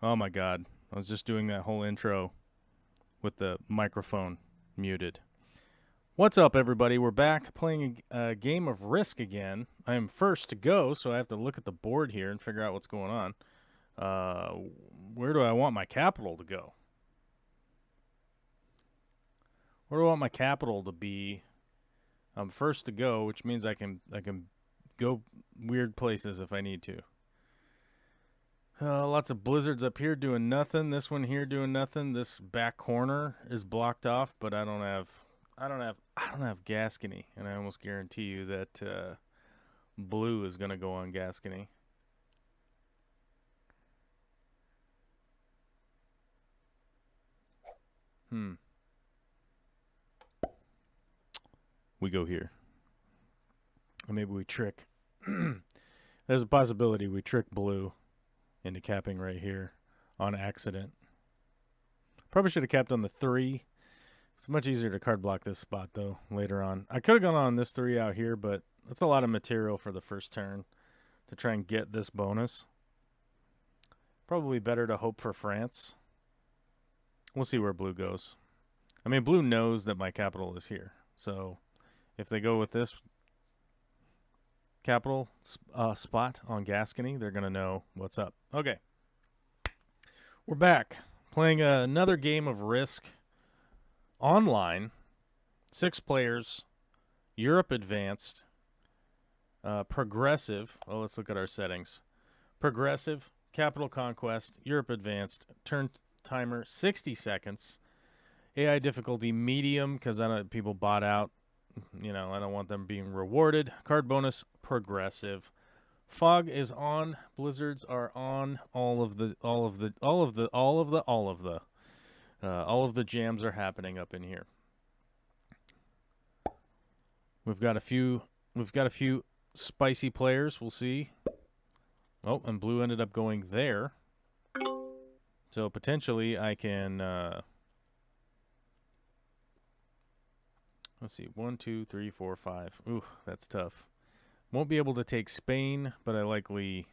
Oh my god. I was just doing that whole intro with the microphone muted. What's up, everybody? We're back playing a game of Risk again. I am first to go, so I have to look at the board here and figure out what's going on. Where do I want my capital to go? Where do I want my capital to be? I'm first to go, which means I can go weird places if I need to. Lots of blizzards up here doing nothing. This one here doing nothing. This back corner is blocked off, but I don't have Gascony, and I almost guarantee you that blue is going to go on Gascony. We go here. Or maybe we trick. There's a possibility we trick blue into capping right here on accident. Probably should have capped on the 3. It's much easier to card block this spot, though, later on. I could have gone on this 3 out here, but that's a lot of material for the first turn to try and get this bonus. Probably better to hope for France. We'll see where blue goes. I mean, blue knows that my capital is here. So if they go with this capital spot on Gascony, they're going to know what's up. Okay. We're back playing another game of Risk online. 6 players, Europe Advanced, Progressive. Oh, let's look at our settings. Progressive, Capital Conquest, Europe Advanced, turn timer 60 seconds. AI difficulty medium because I know people bought out. You know, I don't want them being rewarded. Card bonus progressive. Fog is on. Blizzards are on. All of the jams are happening up in here. We've got a few spicy players. We'll see. Oh, and blue ended up going there. So potentially I can let's see, 1, 2, 3, 4, 5. Ooh, that's tough. Won't be able to take Spain, but I likely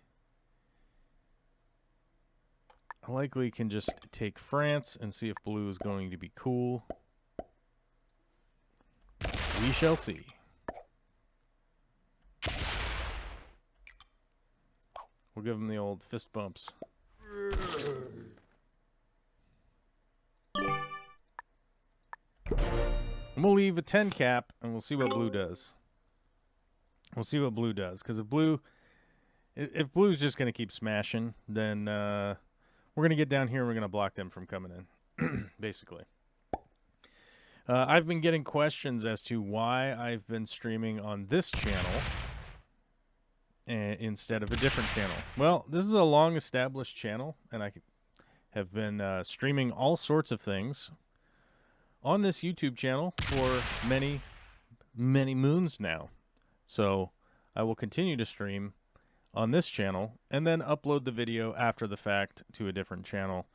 can just take France and see if blue is going to be cool. We shall see. We'll give them the old fist bumps. And we'll leave a 10 cap, and we'll see what blue does. We'll see what blue does, because if blue's just going to keep smashing, then we're going to get down here and we're going to block them from coming in, basically. I've been getting questions as to why I've been streaming on this channel instead of a different channel. Well, this is a long-established channel, and I have been streaming all sorts of things on this YouTube channel for many, many moons now. So I will continue to stream on this channel and then upload the video after the fact to a different channel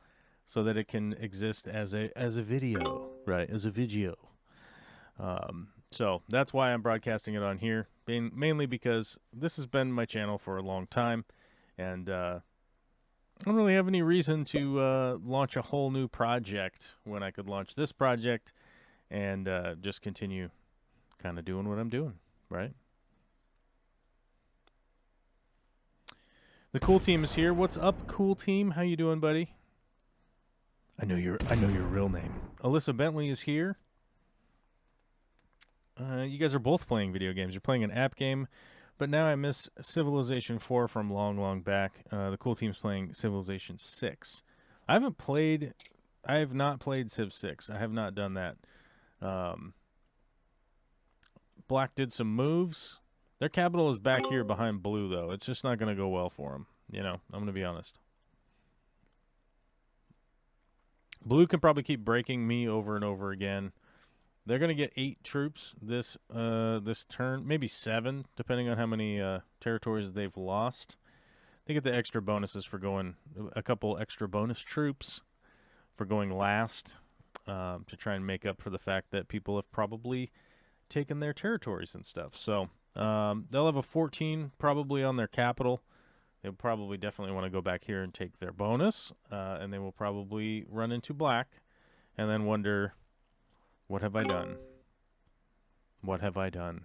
so that it can exist as a video, right? As a video. So that's why I'm broadcasting it on here, mainly because this has been my channel for a long time, and I don't really have any reason to launch a whole new project when I could launch this project and just continue kind of doing what I'm doing, right? The cool team is here. What's up, cool team? How you doing, buddy? I know your real name. Alyssa Bentley is here. You guys are both playing video games. You're playing an app game, but now I miss Civilization 4 from long, long back. The cool team's playing Civilization 6. I have not played Civ 6. I have not done that. Black did some moves. Their capital is back here behind blue, though. It's just not going to go well for them. You know, I'm going to be honest. Blue can probably keep breaking me over and over again. They're going to get 8 troops this turn, maybe 7, depending on how many territories they've lost. They get the extra bonuses for going, a couple extra bonus troops for going last, to try and make up for the fact that people have probably taken their territories and stuff. So they'll have a 14 probably on their capital. They'll probably definitely want to go back here and take their bonus, and they will probably run into black and then wonder, what have I done? What have I done?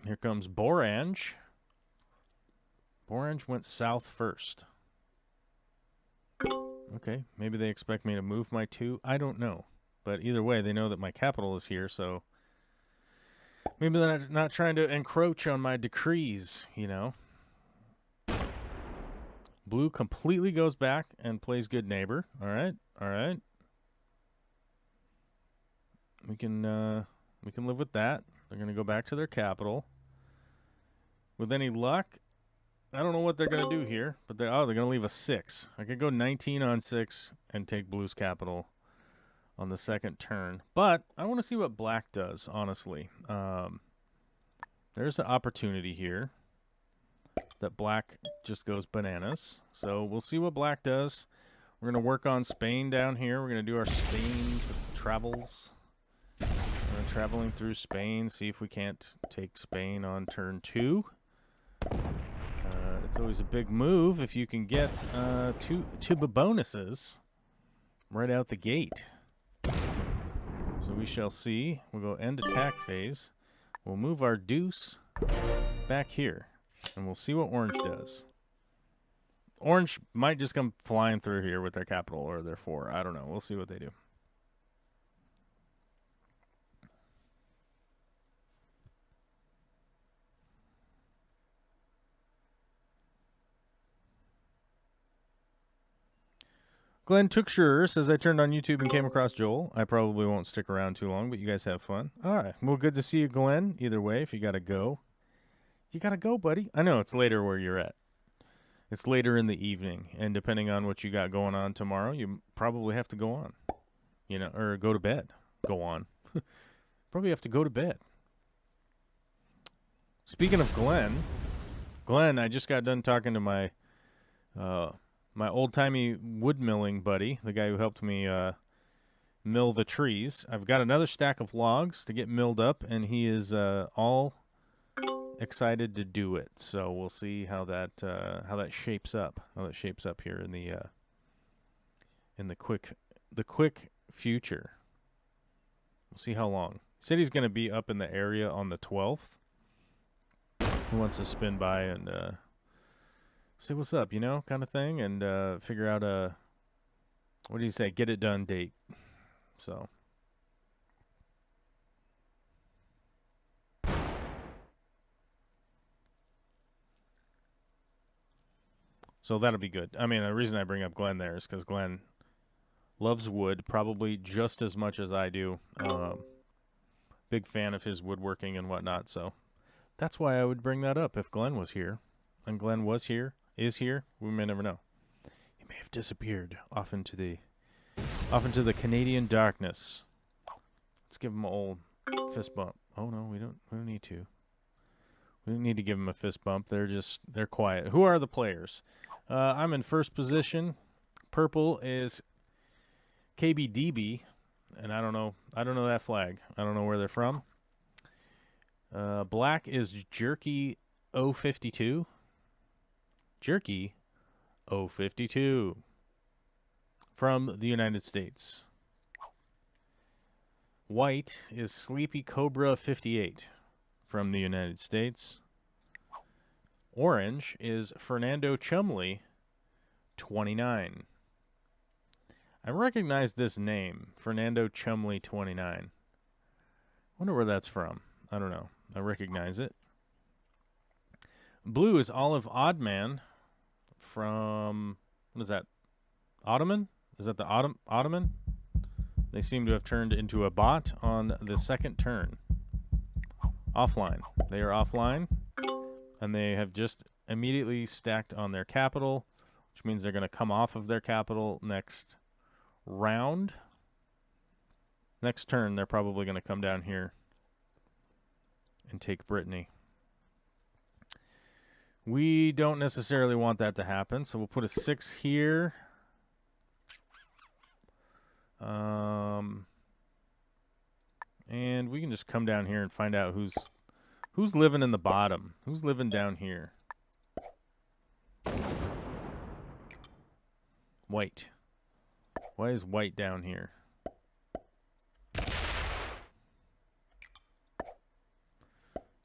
Here comes Borange. Borange went south first. Okay, maybe they expect me to move my 2. I don't know. But either way, they know that my capital is here, so maybe they're not trying to encroach on my decrees, you know. Blue completely goes back and plays good neighbor. All right, all right. We can live with that. They're going to go back to their capital. With any luck, I don't know what they're going to do here, but they're going to leave a 6. I could go 19 on 6 and take Blue's capital on the second turn. But I want to see what black does, honestly. There's an opportunity here that black just goes bananas. So we'll see what black does. We're going to work on Spain down here. We're going to do our Spain travels. Traveling through Spain, see if we can't take Spain on turn 2. It's always a big move if you can get two bonuses right out the gate. So we shall see. We'll go end attack phase. We'll move our deuce back here, and we'll see what orange does. Orange might just come flying through here with their capital or their 4. I don't know. We'll see what they do. Glenn Tookshire says, I turned on YouTube and came across Joel. I probably won't stick around too long, but you guys have fun. All right. Well, good to see you, Glenn. Either way, if you got to go, you got to go, buddy. I know it's later where you're at. It's later in the evening, and depending on what you got going on tomorrow, you probably have to go on, you know, or go to bed. Go on. Probably have to go to bed. Speaking of Glenn, I just got done talking to my my old-timey wood milling buddy, the guy who helped me mill the trees. I've got another stack of logs to get milled up, and he is all excited to do it. So we'll see how that shapes up. How that shapes up here in the quick future. We'll see how long. He said he's going to be up in the area on the 12th. He wants to spin by and say what's up, you know, kind of thing, and figure out what do you say, get it done date. So that'll be good. I mean, the reason I bring up Glenn there is because Glenn loves wood probably just as much as I do. Big fan of his woodworking and whatnot, so that's why I would bring that up if Glenn was here. And Glenn was here. Is here, we may never know. He may have disappeared off into the Canadian darkness. Let's give him an old fist bump. Oh no, we don't need to. We don't need to give him a fist bump. They're quiet. Who are the players? I'm in first position. Purple is KBDB, and I don't know that flag. I don't know where they're from. Black is Jerky 052. Jerky 052 from the United States. White is Sleepy Cobra 58 from the United States. Orange is Fernando Chumley 29. I recognize this name, Fernando Chumley 29. Wonder where that's from. I don't know. I recognize it. Blue is Olive Oddman from, what is that, Ottoman? Is that the Ottoman? They seem to have turned into a bot on the second turn. Offline. They are offline, and they have just immediately stacked on their capital, which means they're going to come off of their capital next round. Next turn, they're probably going to come down here and take Brittany. We don't necessarily want that to happen, so we'll put a 6 here. And we can just come down here and find out who's Who's living in the bottom? Who's living down here? White. Why is white down here?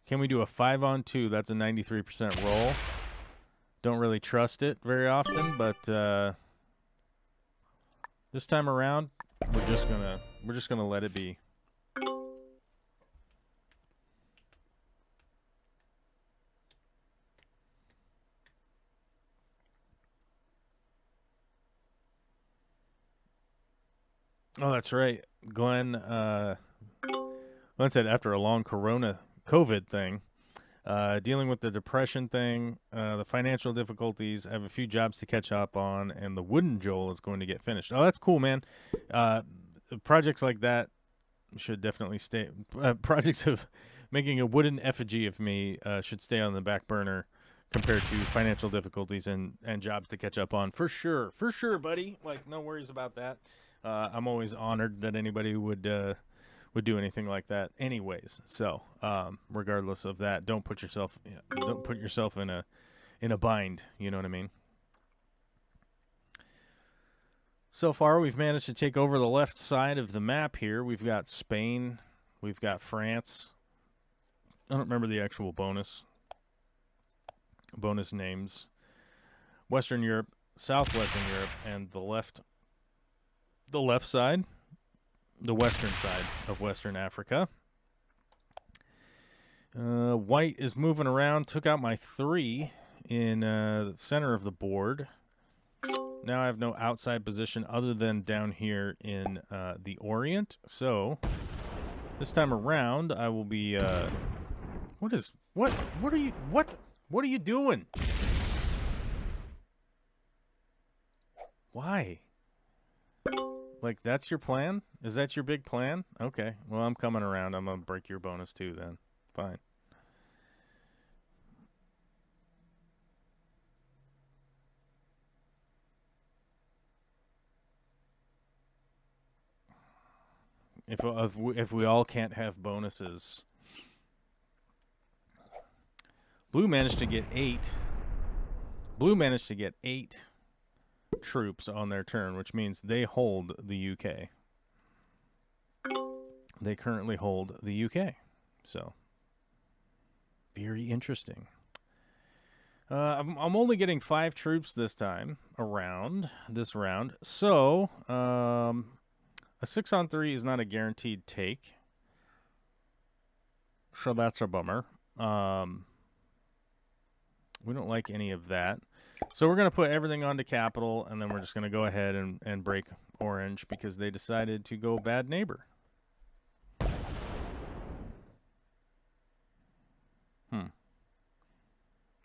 Can we do a 5-on-2? That's a 93% roll. Don't really trust it very often, but this time around, we're just gonna let it be. Oh, that's right. Glenn said after a long COVID thing, dealing with the depression thing, the financial difficulties, I have a few jobs to catch up on, and the wooden Joel is going to get finished. Oh, that's cool, man. Projects like that should definitely stay. Projects of making a wooden effigy of me should stay on the back burner compared to financial difficulties and jobs to catch up on. For sure, buddy. Like, no worries about that. I'm always honored that anybody would do anything like that anyways. So regardless of that, don't put yourself in a bind, you know what I mean? So far we've managed to take over the left side of the map here. We've got Spain, we've got France. I don't remember the actual bonus names. Western Europe, Southwestern Europe, and the left side, the western side of Western Africa. White is moving around, took out my 3 in the center of the board. Now I have no outside position other than down here in the Orient. So this time around, I will be. What are you doing? Why? Like, that's your plan? Is that your big plan? Okay. Well, I'm coming around. I'm going to break your bonus too then. Fine. If we all can't have bonuses. Blue managed to get 8. Blue managed to get 8 troops on their turn, which means they hold the UK. They currently hold the UK. So, very interesting. I'm only getting 5 troops this time around this round. So, a 6-on-3 is not a guaranteed take. So that's a bummer. We don't like any of that. So we're going to put everything onto capital, and then we're just going to go ahead and break orange because they decided to go bad neighbor.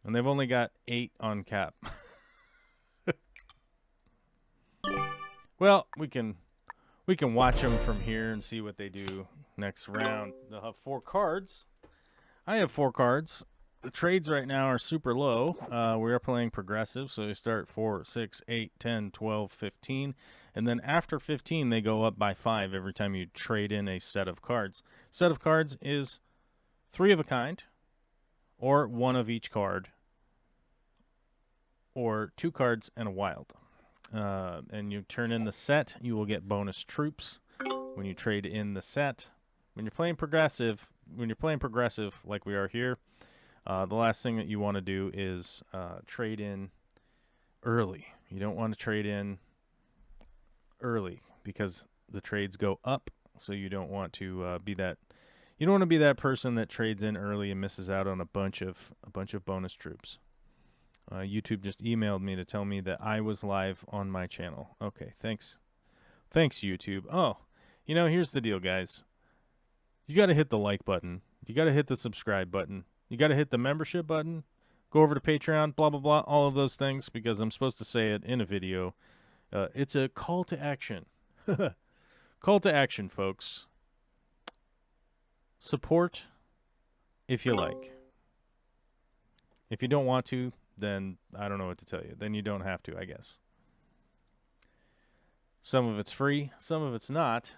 And they've only got 8 on cap. Well, we can watch them from here and see what they do next round. They'll have 4 cards. I have 4 cards. The trades right now are super low. We are playing progressive, so they start 4, 6, 8, 10, 12, 15. And then after 15, they go up by 5 every time you trade in a set of cards. Set of cards is 3 of a kind, or 1 of each card, or 2 cards and a wild. And you turn in the set, you will get bonus troops when you trade in the set. When you're playing progressive like we are here, the last thing that you want to do is trade in early. You don't want to trade in early because the trades go up. So you don't want to be that. You don't want to be that person that trades in early and misses out on a bunch of bonus troops. YouTube just emailed me to tell me that I was live on my channel. Okay, thanks. Thanks, YouTube. Oh, here's the deal, guys. You got to hit the like button. You got to hit the subscribe button. You got to hit the membership button. Go over to Patreon, blah, blah, blah, all of those things because I'm supposed to say it in a video. It's a call to action. Call to action, folks. Support if you like. If you don't want to, then I don't know what to tell you. Then you don't have to, I guess. Some of it's free, some of it's not.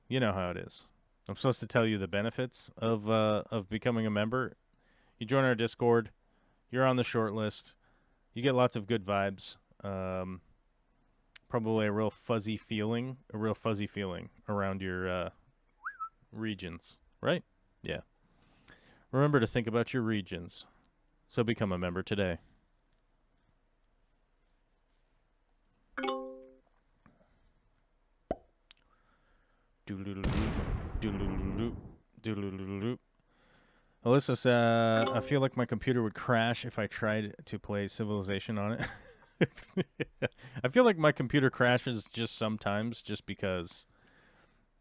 You know how it is. I'm supposed to tell you the benefits of becoming a member. You join our Discord. You're on the short list. You get lots of good vibes. Probably a real fuzzy feeling around your regions, right? Yeah. Remember to think about your regions. So become a member today. Alyssa said, I feel like my computer would crash if I tried to play Civilization on it. I feel like my computer crashes just sometimes just because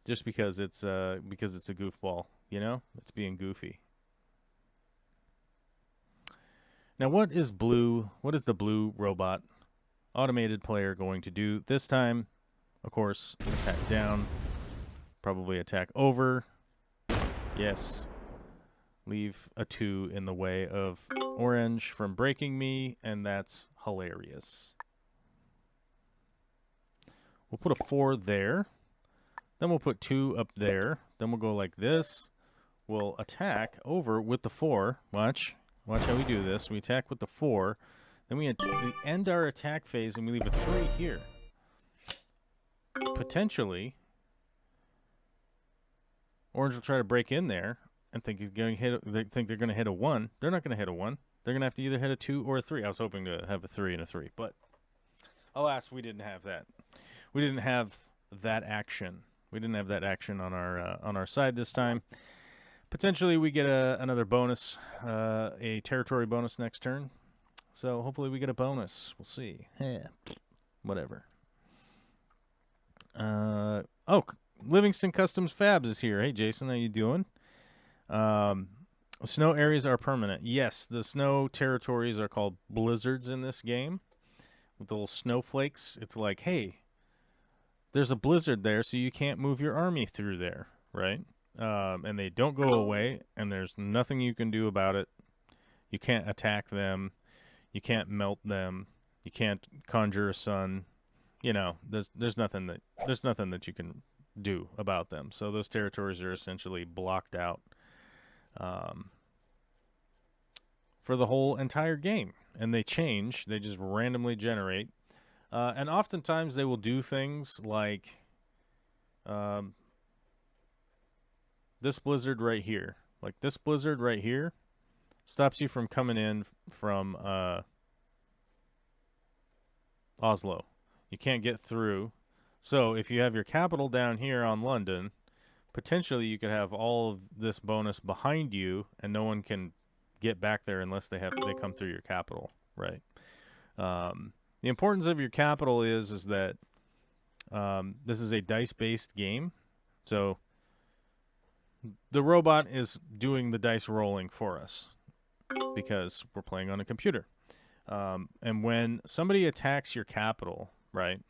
it's a goofball, you know? It's being goofy. Now what is the blue robot automated player going to do this time? Of course, attack down, probably attack over. Yes. Leave a 2 in the way of orange from breaking me, and that's hilarious. We'll put a 4 there. Then we'll put 2 up there. Then we'll go like this. We'll attack over with the 4. Watch how we do this. We attack with the 4. Then we end our attack phase, and we leave a 3 here. Potentially, orange will try to break in there and think he's going to hit. They think they're going to hit a 1. They're not going to hit a 1. They're going to have to either hit a 2 or a 3. I was hoping to have a 3 and a 3, but alas, we didn't have that. We didn't have that action. We didn't have that action on our side this time. Potentially, we get another bonus, a territory bonus next turn. So hopefully, we get a bonus. We'll see. Yeah, whatever. Oh, Livingston Customs Fabs is here. Hey, Jason, how you doing? Snow areas are permanent. Yes, the snow territories are called blizzards in this game. With the little snowflakes, it's like, hey, there's a blizzard there, so you can't move your army through there, right? And they don't go away, and there's nothing you can do about it. You can't attack them. You can't melt them. You can't conjure a sun. You know, there's nothing that you can do about them. So those territories are essentially blocked out for the whole entire game. And they change. They just randomly generate. And oftentimes they will do things like this blizzard right here. Like this blizzard right here stops you from coming in from Oslo. You can't get through. So if you have your capital down here on London, potentially you could have all of this bonus behind you, and no one can get back there unless they come through your capital, right? The importance of your capital is that this is a dice-based game, so the robot is doing the dice rolling for us because we're playing on a computer. And when somebody attacks your capital, right?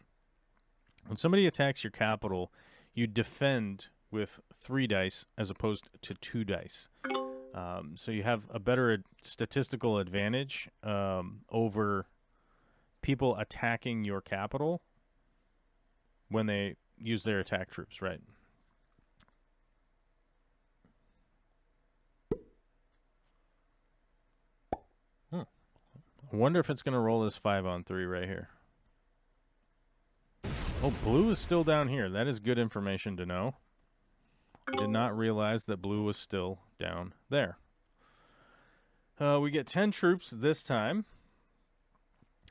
When somebody attacks your capital, you defend with 3 dice as opposed to 2 dice. So you have a better statistical advantage over people attacking your capital when they use their attack troops, right? I wonder if it's going to roll this 5-on-3 right here. Oh, blue is still down here. That is good information to know. I did not realize that blue was still down there. We get 10 troops this time.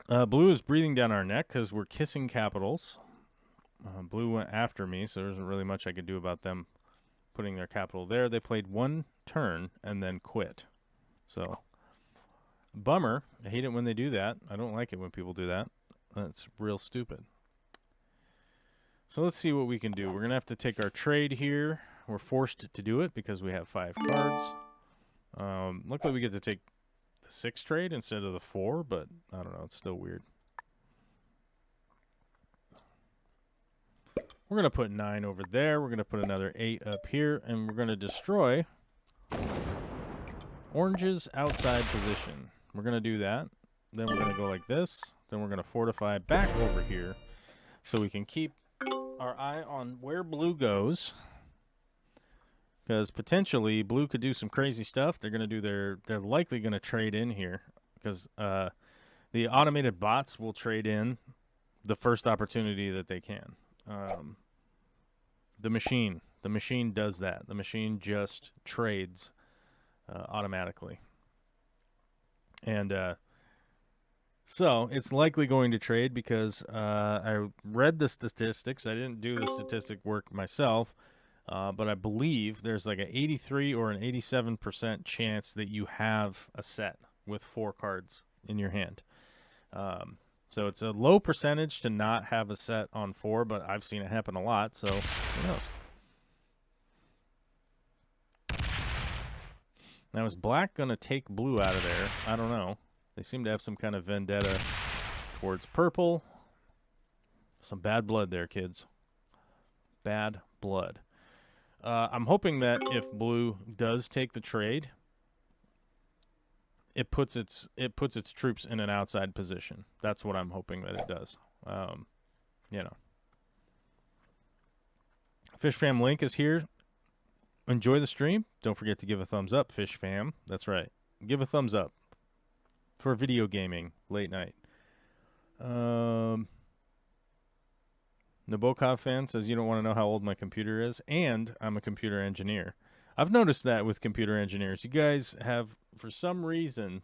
Blue is breathing down our neck because we're kissing capitals. Blue went after me, so there isn't really much I could do about them putting their capital there. They played 1 turn and then quit. So, bummer. I hate it when they do that. I don't like it when people do that. That's real stupid. So let's see what we can do. We're going to have to take our trade here. We're forced to do it because we have 5 cards. Luckily, we get to take the 6 trade instead of the 4, but I don't know. It's still weird. We're going to put 9 over there. We're going to put another 8 up here, and we're going to destroy Orange's outside position. We're going to do that. Then we're going to go like this. Then we're going to fortify back over here so we can keep our eye on where blue goes. Because potentially blue could do some crazy stuff. They're going to do they're likely going to trade in here. Because the automated bots will trade in the first opportunity that they can. The machine does that. The machine just trades automatically. And so it's likely going to trade because I read the statistics. I didn't do the statistic work myself, but I believe there's like an 83 or an 87% chance that you have a set with 4 cards in your hand. So it's a low percentage to not have a set on 4, but I've seen it happen a lot, so who knows? Now, is black going to take blue out of there? I don't know. They seem to have some kind of vendetta towards purple. Some bad blood there, kids. Bad blood. I'm hoping that if blue does take the trade, it puts its troops in an outside position. That's what I'm hoping that it does. You know. Fish Fam Link is here. Enjoy the stream. Don't forget to give a thumbs up, Fish Fam. That's right. Give a thumbs up for video gaming late night. Nabokov fan says you don't want to know how old my computer is, and I'm a computer engineer. I've noticed that with computer engineers. You guys have, for some reason,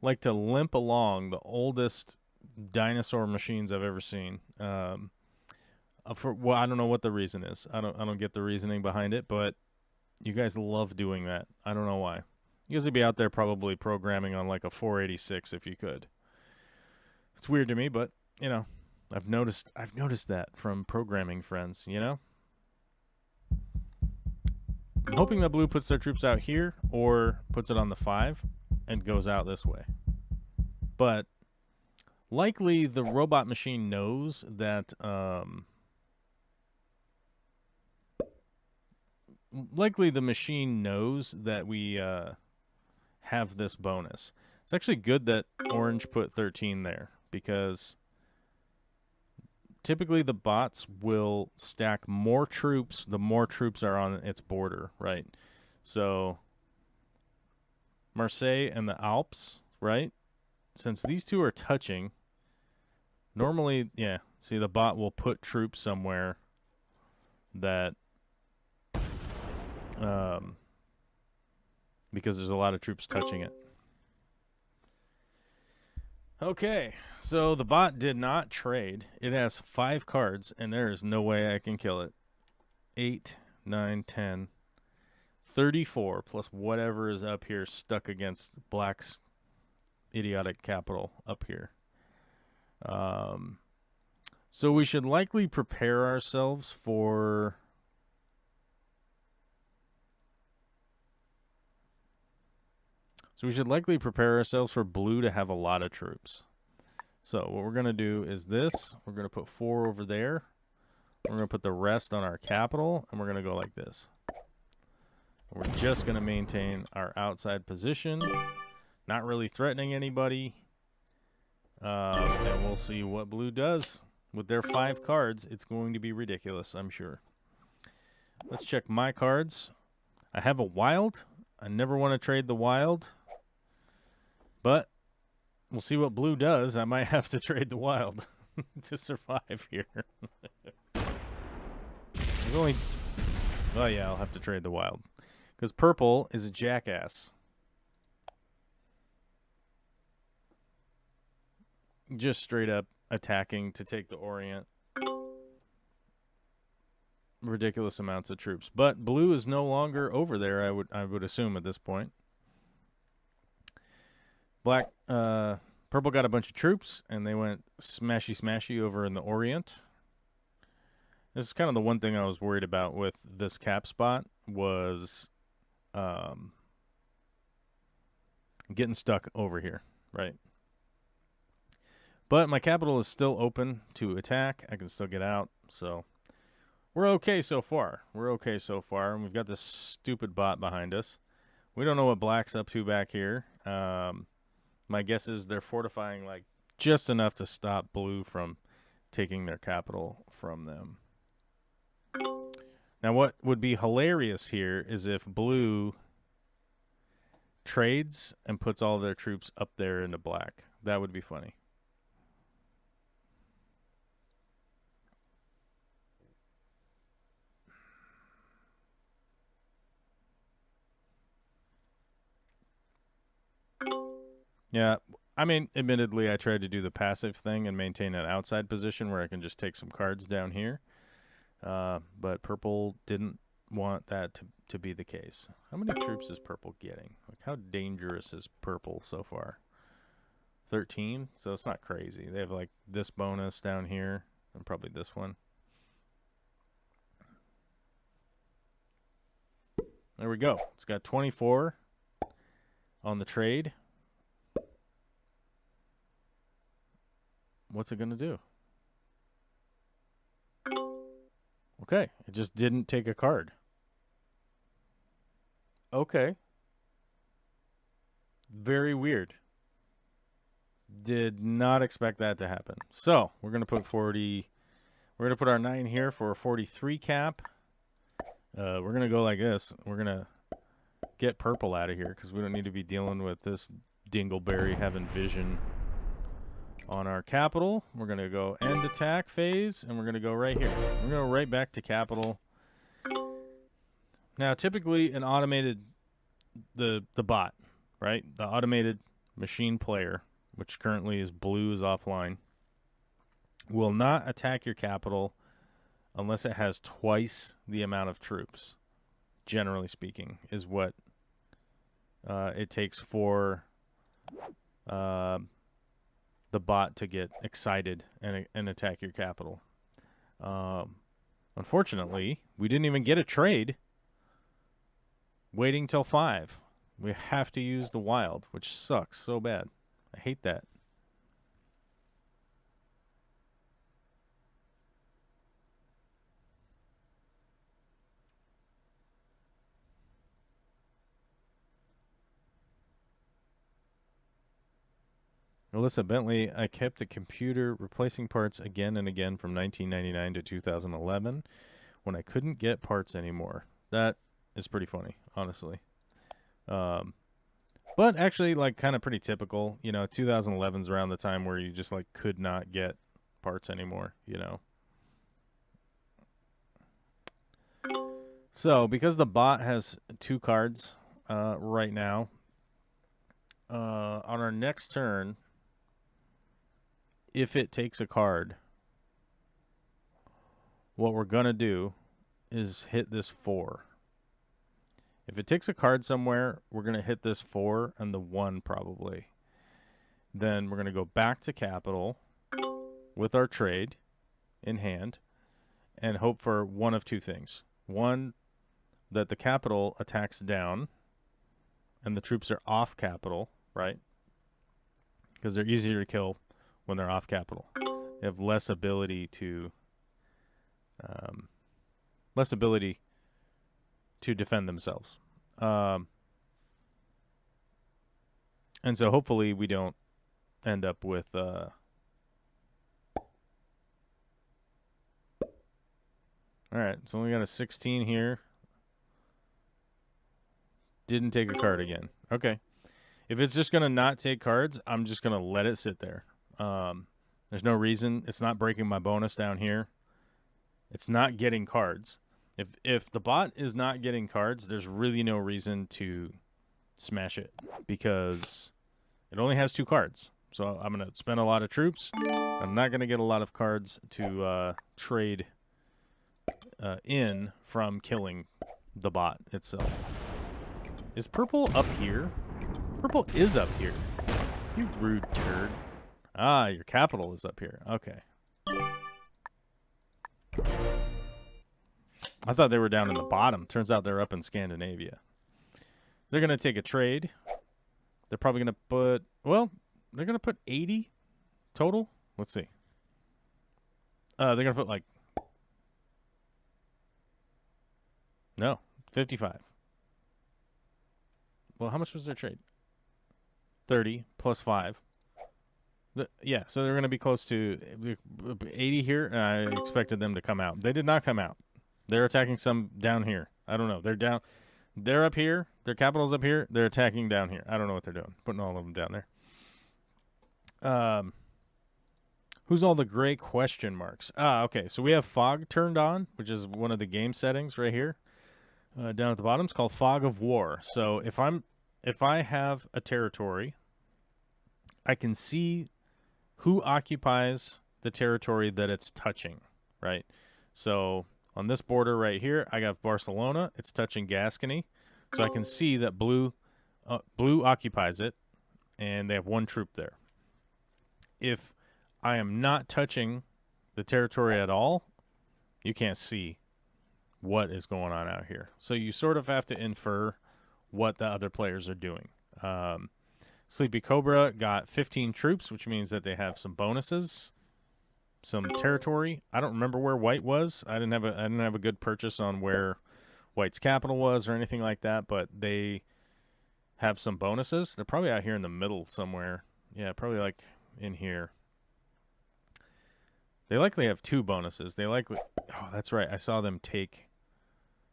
like to limp along the oldest dinosaur machines I've ever seen. Well, I don't know what the reason is. I don't get the reasoning behind it, but you guys love doing that. I don't know why. You guys would be out there probably programming on like a 486 if you could. It's weird to me, but you know, I've noticed that from programming friends, you know? I'm hoping that blue puts their troops out here or puts it on the 5 and goes out this way. But likely the robot machine knows that we have this bonus. It's actually good that orange put 13 there because typically the bots will stack more troops the more troops are on its border, right? So Marseille and the Alps, right? Since these two are touching, normally, yeah, see the bot will put troops somewhere that because there's a lot of troops touching it. Okay, so the bot did not trade. It has 5 cards, and there is no way I can kill it. 8, 9, 10, 34, plus whatever is up here stuck against black's idiotic capital up here. So we should likely prepare ourselves for... So we should likely prepare ourselves for blue to have a lot of troops. So what we're going to do is this. We're going to put 4 over there. We're going to put the rest on our capital, and we're going to go like this. We're just going to maintain our outside position. Not really threatening anybody. And we'll see what blue does. With their 5 cards, it's going to be ridiculous, I'm sure. Let's check my cards. I have a wild. I never want to trade the wild. But we'll see what blue does. I might have to trade the wild to survive here. Oh, yeah, I'll have to trade the wild. Because purple is a jackass. Just straight up attacking to take the Orient. Ridiculous amounts of troops. But blue is no longer over there, I would assume at this point. Purple got a bunch of troops, and they went smashy over in the Orient. This is kind of the one thing I was worried about with this cap spot was getting stuck over here, right? But my capital is still open to attack. I can still get out, so we're okay so far. And we've got this stupid bot behind us. We don't know what black's up to back here. My guess is they're fortifying like just enough to stop blue from taking their capital from them. Now, what would be hilarious here is if blue trades and puts all their troops up there into black. That would be funny. Yeah, I mean, admittedly, I tried to do the passive thing and maintain an outside position where I can just take some cards down here. But purple didn't want that to be the case. How many troops is purple getting? Like, how dangerous is purple so far? 13? So it's not crazy. They have, like, this bonus down here and probably this one. There we go. It's got 24 on the trade. What's it going to do? Okay, it just didn't take a card. Okay. Very weird. Did not expect that to happen. So, we're going to put 40... We're going to put our 9 here for a 43 cap. We're going to go like this. We're going to get purple out of here because we don't need to be dealing with this dingleberry having vision on our capital. We're going to go end attack phase, and we're going to go right here. We're going to go right back to capital. Now, typically, an automated, the bot, right? The automated machine player, which currently is blue, is offline, will not attack your capital unless it has twice the amount of troops, generally speaking, is what it takes for the bot to get excited and attack your capital. Unfortunately, we didn't even get a trade waiting till 5. We have to use the wild, which sucks so bad. I hate that. Alyssa Bentley, I kept the computer replacing parts again and again from 1999 to 2011 when I couldn't get parts anymore. That is pretty funny, honestly. But actually, like, kind of pretty typical. You know, 2011's around the time where you just, like, could not get parts anymore, you know. So, because the bot has 2 cards right now, on our next turn, if it takes a card, what we're going to do is hit this 4. If it takes a card somewhere, we're going to hit this 4 and the 1 probably. Then we're going to go back to capital with our trade in hand and hope for one of 2 things. One, that the capital attacks down and the troops are off capital, right? Because they're easier to kill when they're off capital. They have less ability to defend themselves. And so hopefully we don't end up with all right, so we got a 16 here. Didn't take a card again. Okay. If it's just going to not take cards, I'm just going to let it sit there. There's no reason. It's not breaking my bonus down here. It's not getting cards. If the bot is not getting cards, there's really no reason to smash it because it only has 2 cards. So I'm going to spend a lot of troops. I'm not going to get a lot of cards to trade in from killing the bot itself. Is purple up here? Purple is up here. You rude turd. Ah, your capital is up here. Okay. I thought they were down in the bottom. Turns out they're up in Scandinavia. They're going to take a trade. They're probably going to put, well, they're going to put 80 total. Let's see. They're going to put like, no, 55. Well, how much was their trade? 30 plus 5. Yeah, so they're going to be close to 80 here. I expected them to come out. They did not come out. They're attacking some down here. I don't know. They're down. They're up here. Their capital's up here. They're attacking down here. I don't know what they're doing. Putting all of them down there. Who's all the great question marks? Okay. So we have fog turned on, which is one of the game settings right here. Down at the bottom, it's called Fog of War. So if I have a territory, I can see who occupies the territory that it's touching, right? So on this border right here, I got Barcelona. It's touching Gascony. So I can see that blue occupies it, and they have 1 troop there. If I am not touching the territory at all, you can't see what is going on out here. So you sort of have to infer what the other players are doing. Sleepy Cobra got 15 troops, which means that they have some bonuses, some territory. I don't remember where White was. I didn't have a good purchase on where White's capital was or anything like that, but they have some bonuses. They're probably out here in the middle somewhere. Yeah, probably like in here. They likely have 2 bonuses. Oh, that's right. I saw them take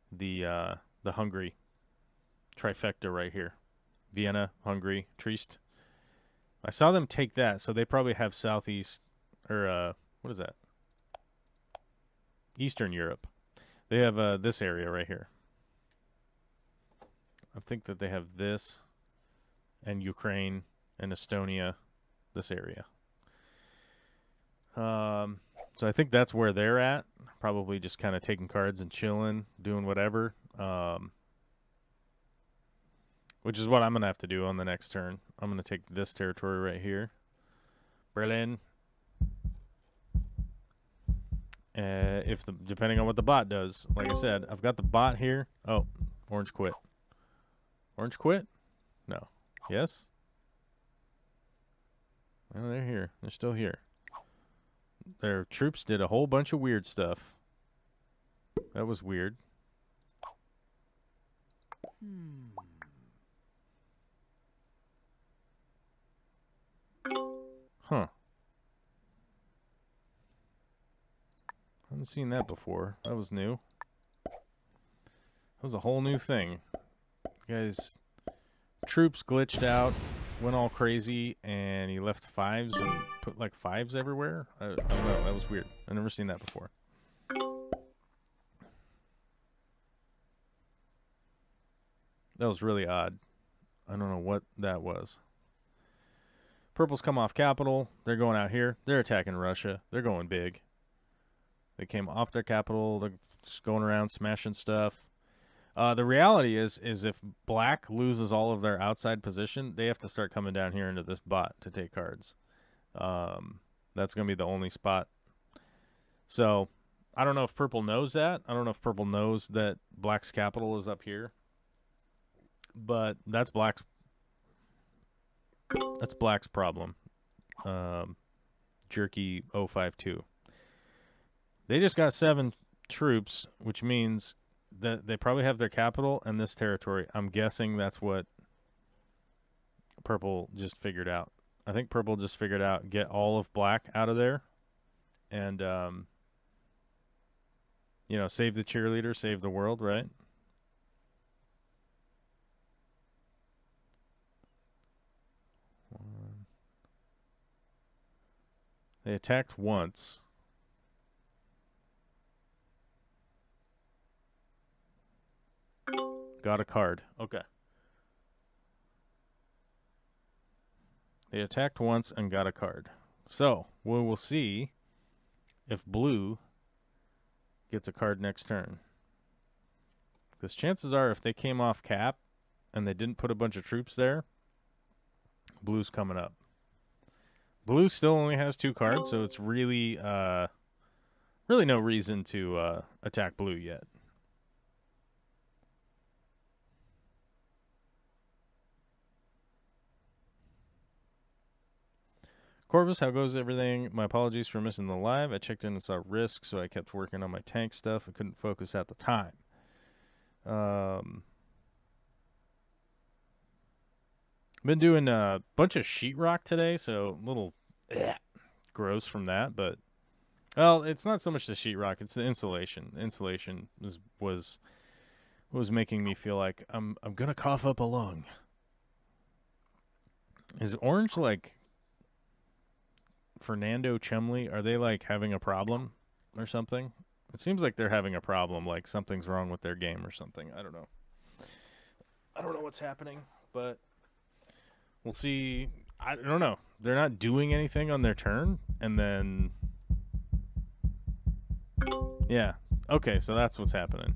the Hungary trifecta right here. Vienna, Hungary, Trieste. I saw them take that, so they probably have southeast, or what is that? Eastern Europe. They have this area right here. I think that they have this, and Ukraine, and Estonia, this area. So I think that's where they're at. Probably just kind of taking cards and chilling, doing whatever. Which is what I'm going to have to do on the next turn. I'm going to take this territory right here. Berlin. Depending on what the bot does. Like I said, I've got the bot here. Oh, Orange quit. Orange quit? No. Yes? Well, they're here. They're still here. Their troops did a whole bunch of weird stuff. That was weird. Huh. I haven't seen that before. That was new. That was a whole new thing. Guys, troops glitched out, went all crazy, and he left 5s and put like 5s everywhere. I don't know. That was weird. I've never seen that before. That was really odd. I don't know what that was. Purple's come off capital. They're going out here. They're attacking Russia. They're going big. They came off their capital. They're just going around smashing stuff. The reality is if black loses all of their outside position, they have to start coming down here into this bot to take cards. That's going to be the only spot. So I don't know if purple knows that. I don't know if purple knows that black's capital is up here. But that's black's problem. Jerky 052. They just got 7 troops, which means that they probably have their capital and this territory. I'm guessing that's what purple just figured out. I think purple just figured out get all of black out of there and save the cheerleader, save the world, right? They attacked once. Got a card. Okay. They attacked once and got a card. So, we will see if blue gets a card next turn. Because chances are if they came off cap and they didn't put a bunch of troops there, blue's coming up. Blue still only has 2 cards, so it's really no reason to attack blue yet. Corvus, how goes everything? My apologies for missing the live. I checked in and saw risk, so I kept working on my tank stuff. I couldn't focus at the time. Been doing a bunch of sheetrock today, so a little gross from that, but Well, it's not so much the sheetrock; it's the insulation. The insulation was making me feel like I'm gonna cough up a lung. Is Orange like Fernando Chumley? Are they like having a problem or something? It seems like they're having a problem, like something's wrong with their game or something. I don't know. I don't know what's happening, but we'll see. I don't know. They're not doing anything on their turn, and then yeah. Okay, so that's what's happening.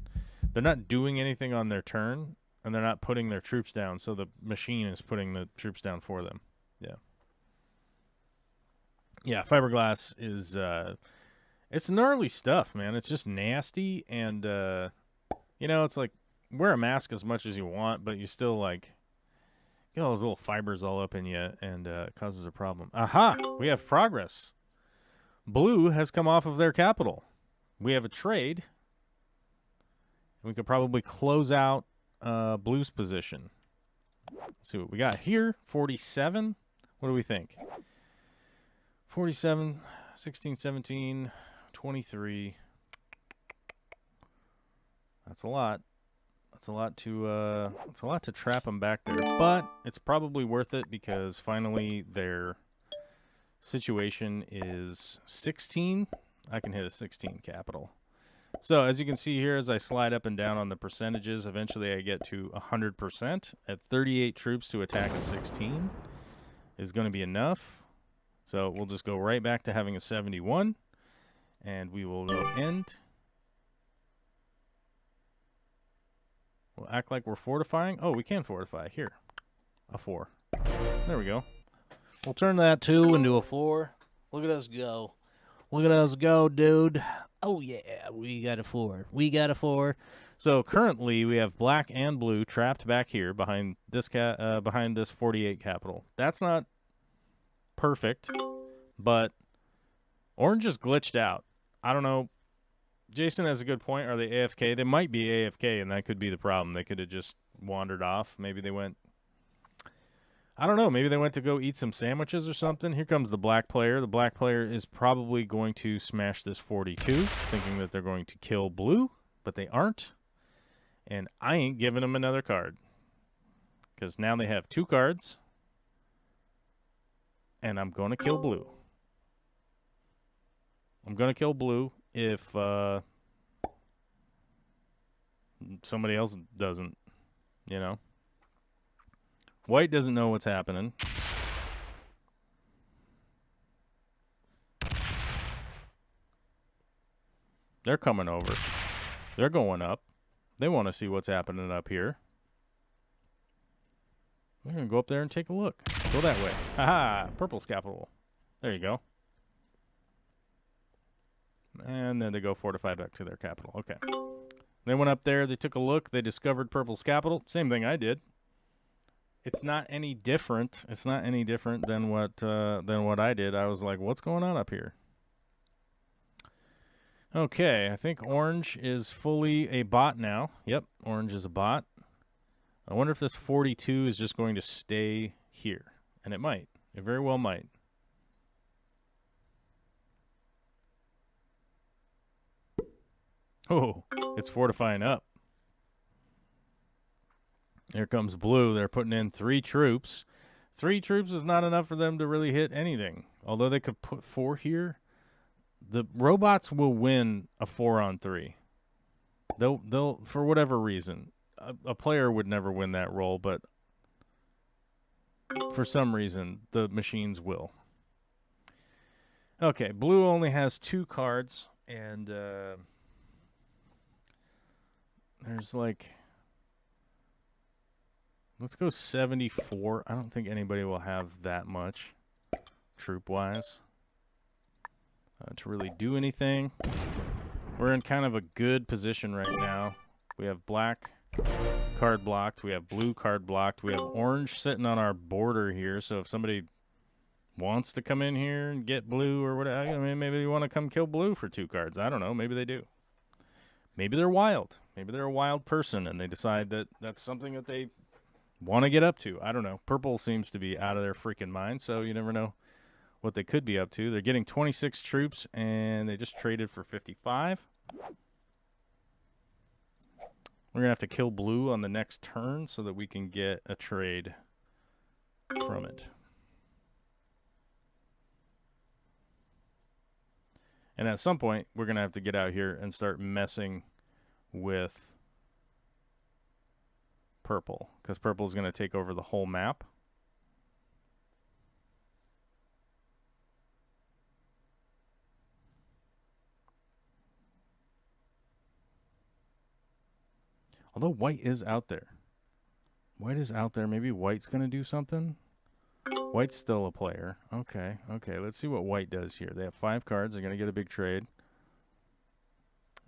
They're not doing anything on their turn, and they're not putting their troops down, so the machine is putting the troops down for them. Yeah. Yeah, fiberglass is it's gnarly stuff, man. It's just nasty, and it's like wear a mask as much as you want, but you still like get all those little fibers all up in you, and it causes a problem. Aha! We have progress. Blue has come off of their capital. We have a trade. We could probably close out Blue's position. Let's see what we got here. 47. What do we think? 47, 16, 17, 23. That's a lot. That's a lot to trap them back there. But it's probably worth it because finally their situation is 16. I can hit a 16 capital. So as you can see here, as I slide up and down on the percentages, eventually I get to 100%. At 38 troops to attack a 16 is going to be enough. So we'll just go right back to having a 71, and we will go end. We'll act like we're fortifying. Oh, we can fortify. Here, a 4. There we go. We'll turn that 2 into a 4. Look at us go. Look at us go, dude. Oh, yeah, we got a 4. We got a 4. So currently we have black and blue trapped back here behind this behind this 48 capital. That's not perfect, but orange is glitched out. I don't know. Jason has a good point. Are they AFK? They might be AFK, and that could be the problem. They could have just wandered off. Maybe they went... I don't know. Maybe they went to go eat some sandwiches or something. Here comes the black player. The black player is probably going to smash this 42, thinking that they're going to kill blue, but they aren't. And I ain't giving them another card, because now they have 2 cards, and I'm going to kill blue. I'm going to kill blue if somebody else doesn't, you know. White doesn't know what's happening. They're coming over. They're going up. They want to see what's happening up here. They're going to go up there and take a look. Go that way. Haha, purple's capital. There you go. And then they go fortify back to their capital. Okay. They went up there. They took a look. They discovered purple's capital. Same thing I did. It's not any different. It's not any different than what I did. I was like, what's going on up here? Okay, I think orange is fully a bot now. Yep, orange is a bot. I wonder if this 42 is just going to stay here. And it might. It very well might. Oh, it's fortifying up. Here comes blue. They're putting in 3 troops. 3 troops is not enough for them to really hit anything. Although they could put 4 here. The robots will win a 4-on-3. They'll for whatever reason. A player would never win that role, but for some reason the machines will. Okay, blue only has 2 cards, and there's like... Let's go 74. I don't think anybody will have that much troop-wise to really do anything. We're in kind of a good position right now. We have black card blocked. We have blue card blocked. We have orange sitting on our border here. So if somebody wants to come in here and get blue or whatever, I mean, maybe they want to come kill blue for 2 cards. I don't know. Maybe they do. Maybe they're wild. Maybe they're a wild person and they decide that that's something that they want to get up to. I don't know. Purple seems to be out of their freaking mind, so you never know what they could be up to. They're getting 26 troops, and they just traded for 55. We're going to have to kill blue on the next turn so that we can get a trade from it. And at some point, we're going to have to get out here and start messing with purple, because purple is going to take over the whole map. Although white is out there. White is out there. Maybe white's going to do something. White's still a player. Okay, okay. Let's see what white does here. They have 5 cards. They're going to get a big trade.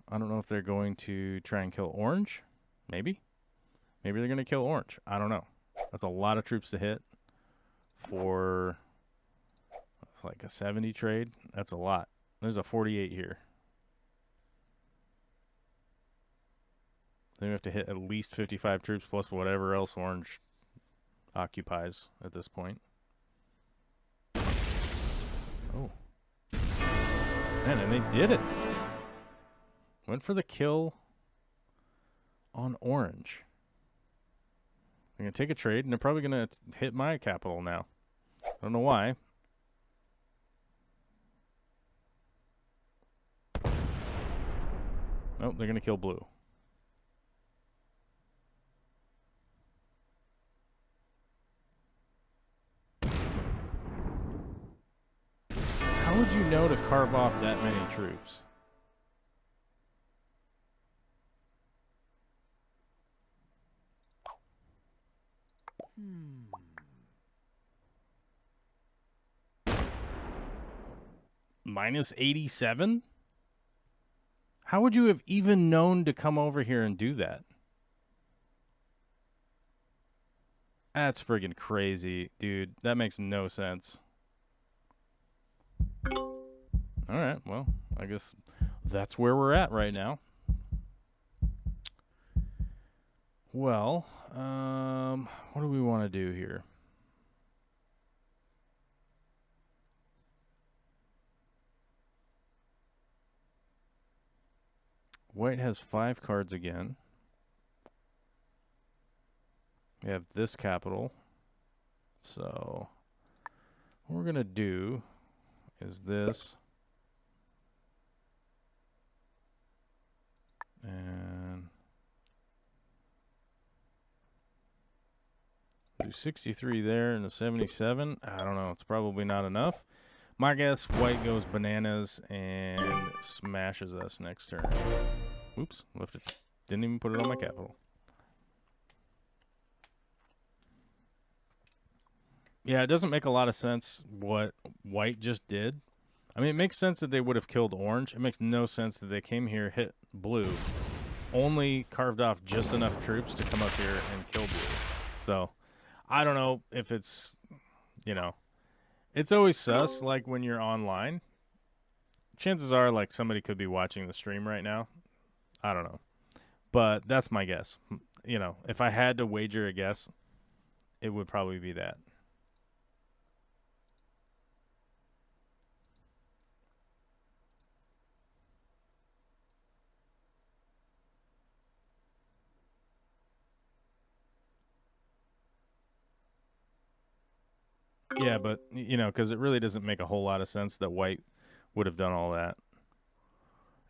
I don't know if they're going to try and kill orange. Maybe. Maybe they're going to kill orange. I don't know. That's a lot of troops to hit for like a 70 trade. That's a lot. There's a 48 here. Then we have to hit at least 55 troops plus whatever else orange occupies at this point. Oh. Man, and they did it. Went for the kill on orange. They're going to take a trade, and they're probably going to hit my capital now. I don't know why. Oh, they're going to kill blue. How would you know to carve off that many troops? Minus 87? How would you have even known to come over here and do that? That's friggin' crazy, dude. That makes no sense. Alright, well, I guess that's where we're at right now. Well, what do we want to do here? White has 5 cards again. We have this capital. So what we're going to do is this. And do 63 there and a 77. I don't know. It's probably not enough. My guess, white goes bananas and smashes us next turn. Oops, left it. Didn't even put it on my capital. Yeah, it doesn't make a lot of sense what white just did. I mean, it makes sense that they would have killed orange. It makes no sense that they came here, hit blue, only carved off just enough troops to come up here and kill blue. So, I don't know if it's, you know, it's always sus, like, when you're online. Chances are, like, somebody could be watching the stream right now. I don't know. But that's my guess. You know, if I had to wager a guess, it would probably be that. Yeah, but, you know, because it really doesn't make a whole lot of sense that white would have done all that.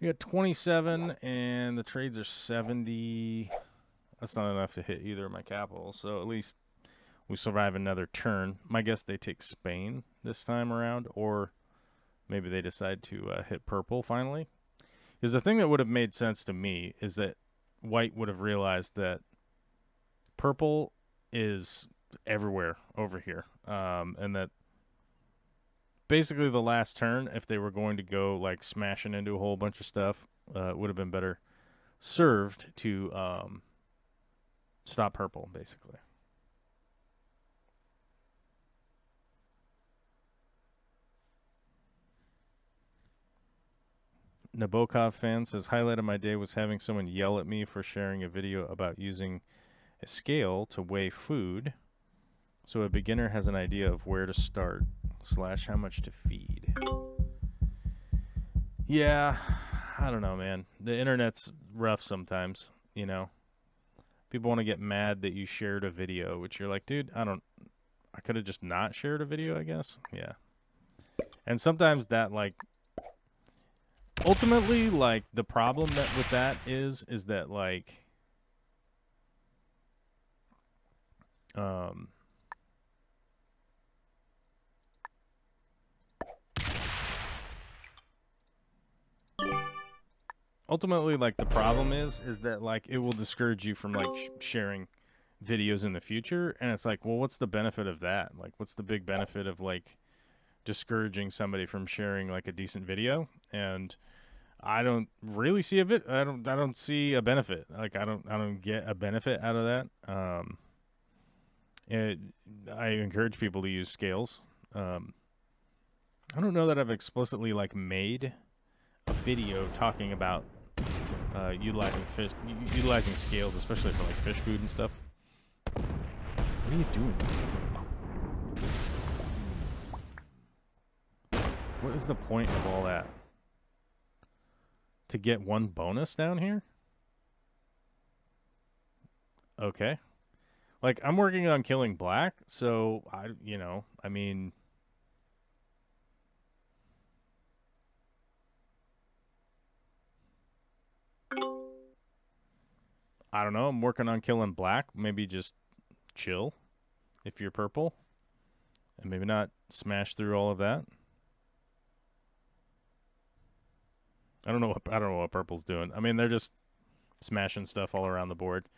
We got 27, and the trades are 70. That's not enough to hit either of my capitals, so at least we survive another turn. My guess they take Spain this time around, or maybe they decide to hit purple finally. Because the thing that would have made sense to me is that white would have realized that purple is everywhere over here, and that basically the last turn, if they were going to go like smashing into a whole bunch of stuff, would have been better served to stop purple, basically. Nabokov fan says, highlight of my day was having someone yell at me for sharing a video about using a scale to weigh food. So a beginner has an idea of where to start / how much to feed. Yeah, I don't know, man. The internet's rough sometimes, you know. People want to get mad that you shared a video, which you're like, dude, I could have just not shared a video, I guess. Yeah. And sometimes that, like, ultimately, like, the problem with that is that, like, ultimately, like, the problem is that, like, it will discourage you from, like, sharing videos in the future. And it's like, well, what's the benefit of that? Like, what's the big benefit of, like, discouraging somebody from sharing, like, a decent video? And I don't really see I don't see a benefit. Like, I don't get a benefit out of that. I encourage people to use scales. I don't know that I've explicitly, like, made a video talking about utilizing scales, especially for, like, fish food and stuff. What are you doing? What is the point of all that? To get 1 bonus down here? Okay. Like, I'm working on killing black, so I mean, I don't know. I'm working on killing black. Maybe just chill if you're purple, and maybe not smash through all of that. I don't know what purple's doing. I mean, they're just smashing stuff all around the board.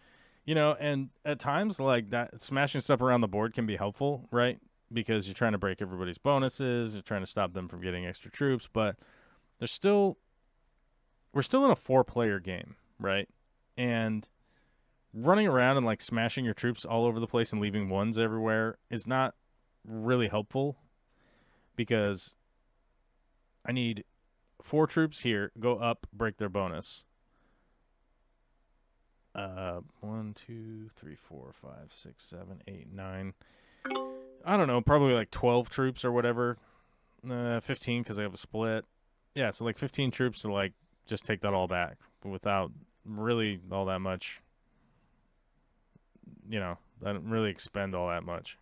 You know, and at times, like, that, smashing stuff around the board can be helpful, right? Because you're trying to break everybody's bonuses, you're trying to stop them from getting extra troops, but we're still in a 4-player game, right? And running around and, like, smashing your troops all over the place and leaving 1s everywhere is not really helpful, because I need 4 troops here, go up, break their bonus. 1, 2, 3, 4, 5, 6, 7, 8, 9. I don't know, probably like 12 troops or whatever. 15 because I have a split. Yeah, so like 15 troops to, like, just take that all back without really all that much. You know, I don't really expend all that much.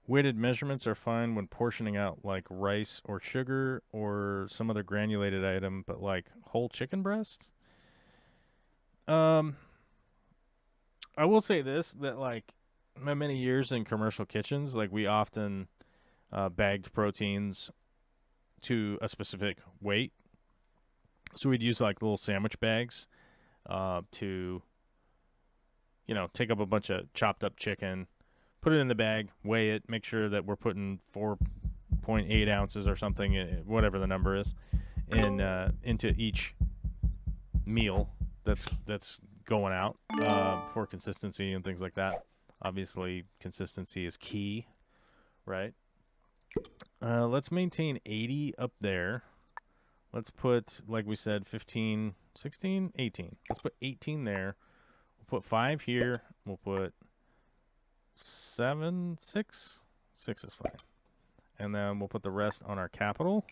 Weighted measurements are fine when portioning out, like, rice or sugar or some other granulated item, but, like, whole chicken breast? I will say this, that, like, my many years in commercial kitchens, like, we often bagged proteins to a specific weight. So we'd use, like, little sandwich bags to, you know, take up a bunch of chopped up chicken, put it in the bag, weigh it, make sure that we're putting 4.8 ounces or something, whatever the number is, into each meal that's going out for consistency and things like that. Obviously, consistency is key, right? Let's maintain 80 up there. Let's put, like we said, 15, 16, 18. Let's put 18 there. We'll put 5 here. We'll put 7, 6. 6 is fine. And then we'll put the rest on our capital.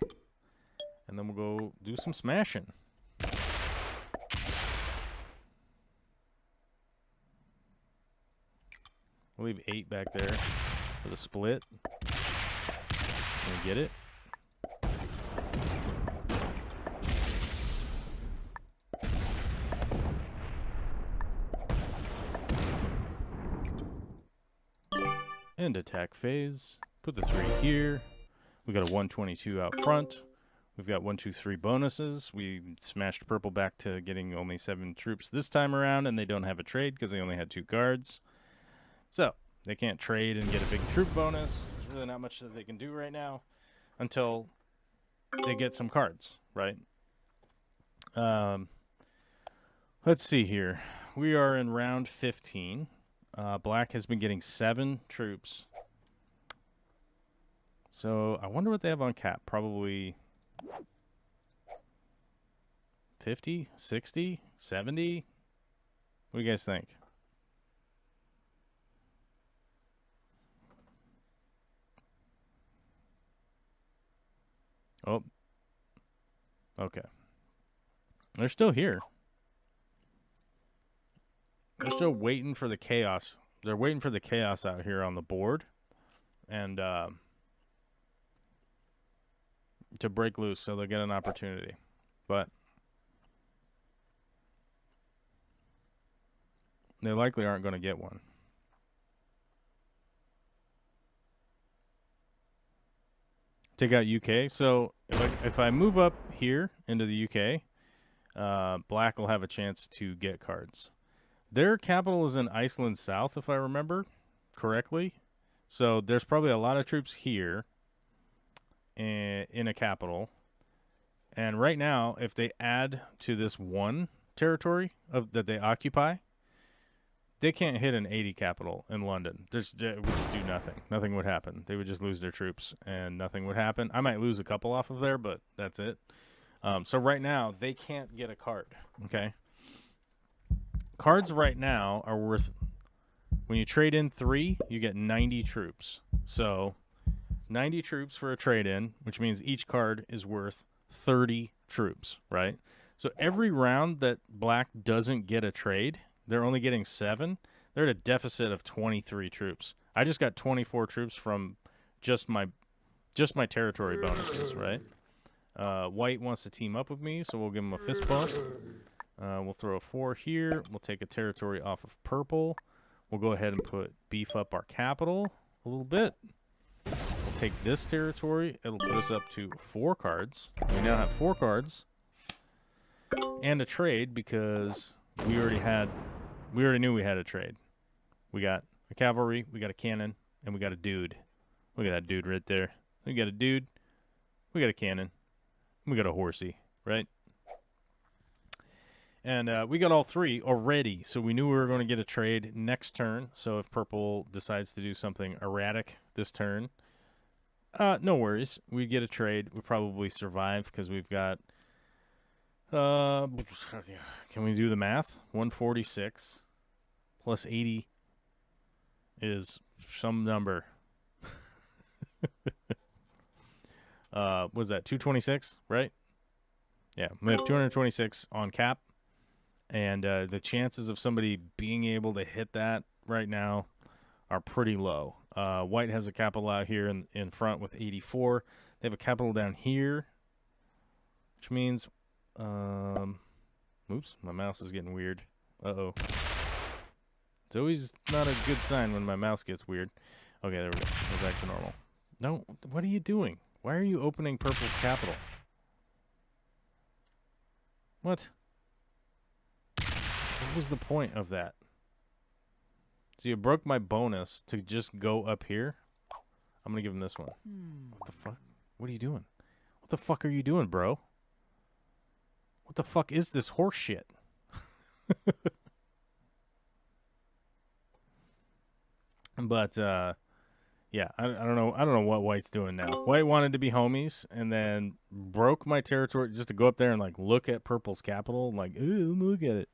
And then we'll go do some smashing. We'll leave 8 back there for the split. Can we get it? End attack phase. Put the 3 here. We got a 122 out front. We've got 1, 2, 3 bonuses. We smashed purple back to getting only 7 troops this time around, and they don't have a trade because they only had 2 guards. So they can't trade and get a big troop bonus. There's really not much that they can do right now until they get some cards, right? Let's see here. We are in round 15. Black has been getting 7 troops So I wonder what they have on cap. Probably 50, 60, 70. What do you guys think? Oh. Okay. They're still here. They're still waiting for the chaos. They're waiting for the chaos out here on the board. And to break loose so they'll get an opportunity. But they likely aren't going to get one. Take out UK. So if I move up here into the UK, black will have a chance to get cards. Their capital is in Iceland South, if I remember correctly. So there's probably a lot of troops here in a capital. And right now, if they add to this one territory that they occupy, they can't hit an 80 capital in London. It would just do nothing. Nothing would happen. They would just lose their troops, and nothing would happen. I might lose a couple off of there, but that's it. So right now, they can't get a card, okay? Cards right now are worth, when you trade in 3, you get 90 troops. So 90 troops for a trade-in, which means each card is worth 30 troops, right? So every round that black doesn't get a trade, they're only getting 7. They're at a deficit of 23 troops. I just got 24 troops from just my territory bonuses, right? White wants to team up with me, so we'll give him a fist bump. We'll throw a 4 here. We'll take a territory off of purple. We'll go ahead and beef up our capital a little bit. We'll take this territory. It'll put us up to 4 cards. We now have 4 cards and a trade because we already knew we had a trade. We got a cavalry, we got a cannon, and we got a dude. Look at that dude right there. We got a dude, we got a cannon, we got a horsey, right? And we got all 3 already, so we knew we were going to get a trade next turn. So if purple decides to do something erratic this turn, no worries. We get a trade. We probably survive because we've got... can we do the math? 146 plus 80 is some number. Was that 226, right? Yeah, we have 226 on cap. And the chances of somebody being able to hit that right now are pretty low. White has a capital out here in front with 84. They have a capital down here, which means... oops, my mouse is getting weird. Uh-oh. It's always not a good sign when my mouse gets weird. Okay, there we go. We're back to normal. No, what are you doing? Why are you opening purple's capital? What? What was the point of that? So you broke my bonus to just go up here? I'm going to give him this one. What the fuck? What are you doing? What the fuck are you doing, bro? What the fuck is this horse shit? But, yeah, I don't know. I don't know what White's doing now. White wanted to be homies and then broke my territory just to go up there and, like, look at purple's capital. And, like, ooh, look at it.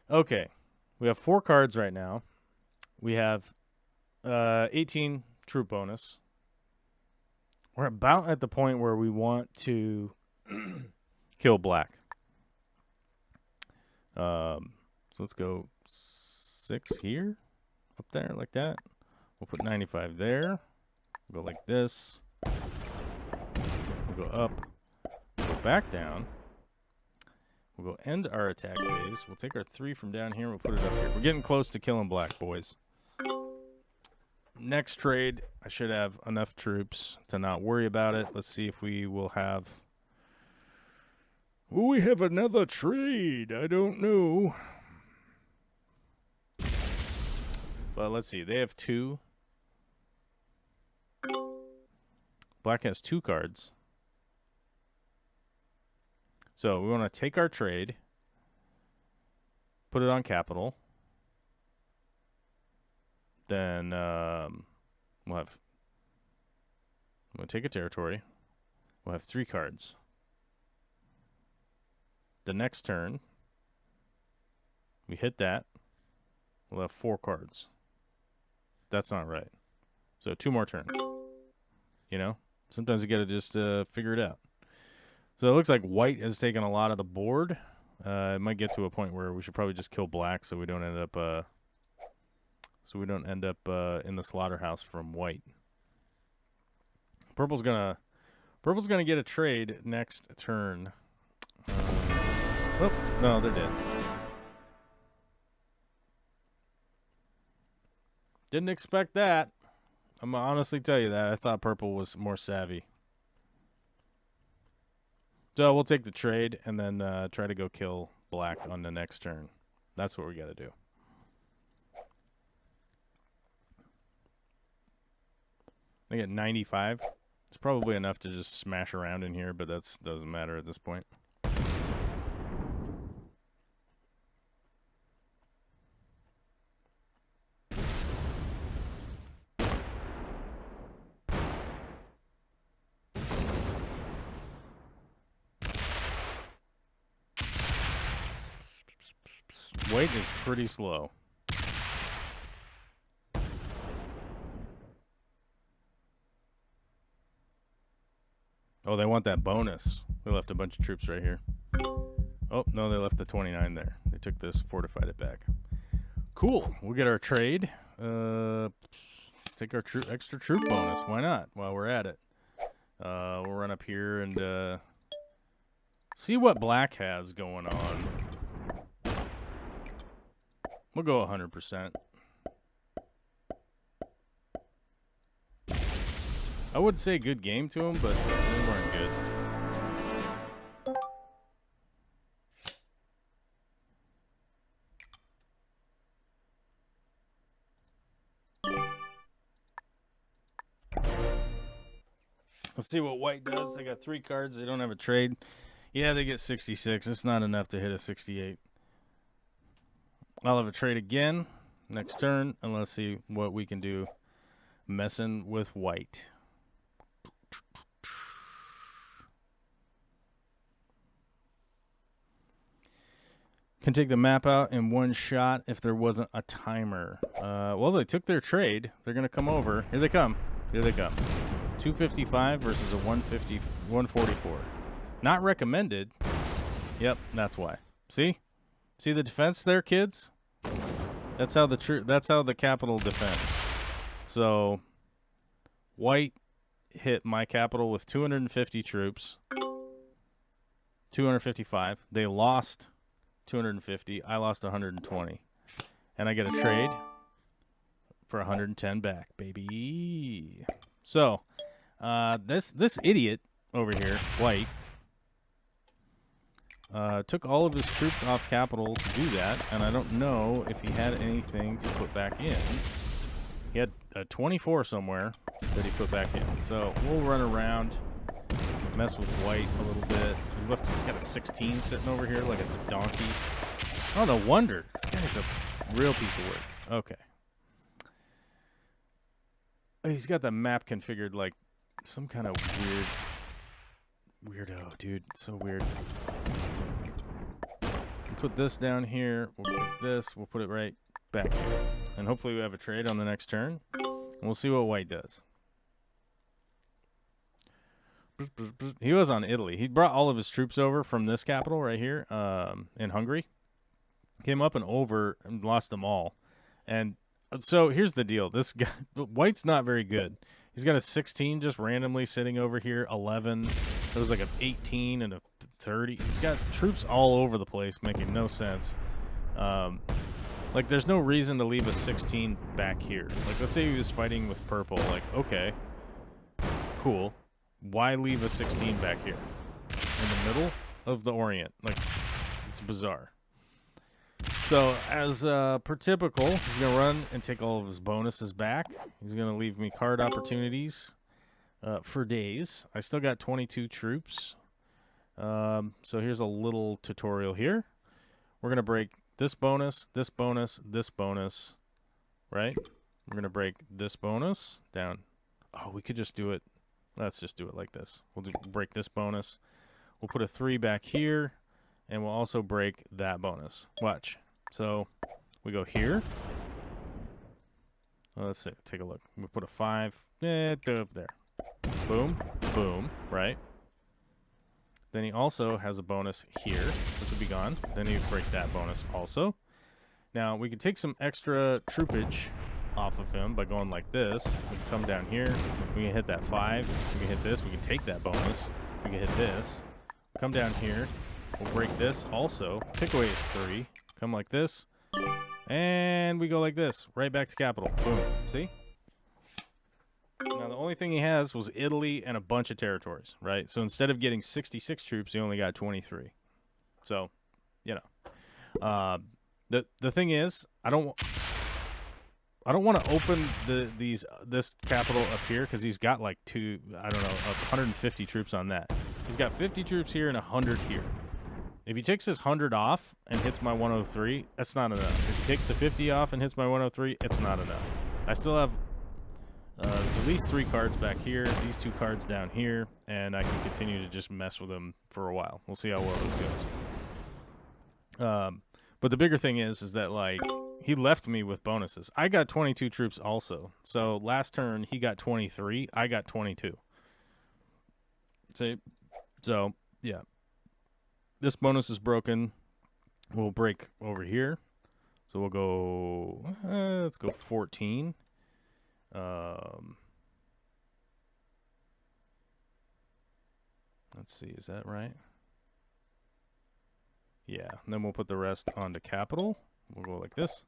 Okay. We have 4 cards right now. We have 18 troop bonus. We're about at the point where we want to kill black. So let's go 6 here. Up there like that. We'll put 95 there. We'll go like this. We'll go up. Go back down. We'll go end our attack phase. We'll take our 3 from down here. We'll put it up here. We're getting close to killing black, boys. Next trade, I should have enough troops to not worry about it. Let's see if we will have... Will we have another trade? I don't know. But let's see. They have 2. Black has 2 cards. So we want to take our trade, put it on capital. Then we'll have We'll take a territory. We'll have 3 cards. The next turn, we hit that. We'll have 4 cards. That's not right. So 2 more turns. You know? Sometimes you got to just figure it out. So it looks like white has taken a lot of the board. It might get to a point where we should probably just kill black so we don't end up in the slaughterhouse from white. Purple's gonna get a trade next turn. Oh no, they're dead. Didn't expect that. I'm gonna honestly tell you that. I thought purple was more savvy. So we'll take the trade and then try to go kill black on the next turn. That's what we got to do. They get 95. It's probably enough to just smash around in here, but that doesn't matter at this point. White is pretty slow. Oh, they want that bonus. They left a bunch of troops right here. Oh, no, they left the 29 there. They took this, fortified it back. Cool. We'll get our trade. Let's take our extra troop bonus. Why not? While we're at it. We'll run up here and see what black has going on. We'll go 100%. I would say good game to him, but they weren't good. Let's see what white does. They got 3 cards. They don't have a trade. Yeah, they get 66. It's not enough to hit a 68. I'll have a trade again next turn, and let's see what we can do messing with white. Can take the map out in one shot if there wasn't a timer. Well, they took their trade. They're going to come over. Here they come. Here they come. 255 versus a 144. Not recommended. Yep, that's why. See? See the defense there, kids? That's how the capital defends. So, white hit my capital with 250 troops. 255. They lost 250. I lost 120. And I get a trade for 110 back, baby. So, this idiot over here, white, took all of his troops off capital to do that, and I don't know if he had anything to put back in. He had a 24 somewhere that he put back in. So we'll run around, mess with white a little bit. He's got a 16 sitting over here like a donkey. Oh, no wonder. This guy's a real piece of work. Okay. He's got the map configured like some kind of weirdo, dude. So weird. We'll put this down here. We'll put this. We'll put it right back here. And hopefully we have a trade on the next turn. And we'll see what white does. He was on Italy. He brought all of his troops over from this capital right here in Hungary. Came up and over and lost them all. And so here's the deal. This guy, white's not very good. He's got a 16 just randomly sitting over here, 11. There was like an 18 and a 30. He's got troops all over the place, making no sense. Like, there's no reason to leave a 16 back here. Like, let's say he was fighting with purple. Like, okay, cool. Why leave a 16 back here in the middle of the Orient? Like, it's bizarre. So, as per typical, he's going to run and take all of his bonuses back. He's going to leave me card opportunities for days. I still got 22 troops. So, here's a little tutorial here. We're going to break this bonus, this bonus, this bonus, right? We're going to break this bonus down. Oh, we could just do it Let's just do it like this. We'll break this bonus. We'll put a 3 back here, and we'll also break that bonus. Watch. So we go here. Well, let's see. Take a look. We put a 5. There. Boom. Boom. Right? Then he also has a bonus here, which will be gone. Then he would break that bonus also. Now, we can take some extra troopage off of him by going like this. We can come down here. We can hit that 5. We can hit this. We can take that bonus. We can hit this. Come down here. We'll break this also. Take away his 3. Come like this. And we go like this. Right back to capital. Boom. See? Now, the only thing he has was Italy and a bunch of territories, right? So instead of getting 66 troops, he only got 23. So, you know. The thing is, I don't want to open this capital up here because he's got like 150 troops on that. He's got 50 troops here and 100 here. If he takes his 100 off and hits my 103, that's not enough. If he takes the 50 off and hits my 103, it's not enough. I still have at least 3 cards back here, these 2 cards down here, and I can continue to just mess with them for a while. We'll see how well this goes. But the bigger thing is that, like, he left me with bonuses. I got 22 troops also. So last turn, he got 23. I got 22. See? So, yeah. This bonus is broken. We'll break over here. So we'll go, let's go 14. Let's see, is that right? Yeah, and then we'll put the rest onto capital. We'll go like this.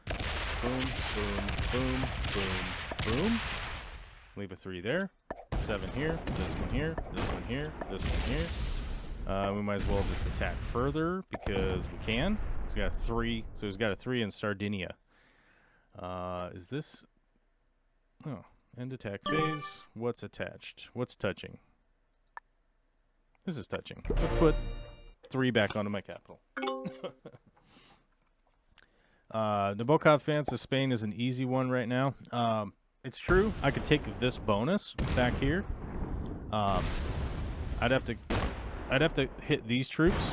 Boom, boom, boom, boom, boom. Leave a 3 there. 7 here, this one here, this one here, this one here. We might as well just attack further because we can. He's got 3, so he's got a 3 in Sardinia. Is this... Oh, end attack phase. What's attached? What's touching? This is touching. Let's put 3 back onto my capital. Nabokov Fans of Spain is an easy one right now. It's true. I could take this bonus back here. I'd have to hit these troops.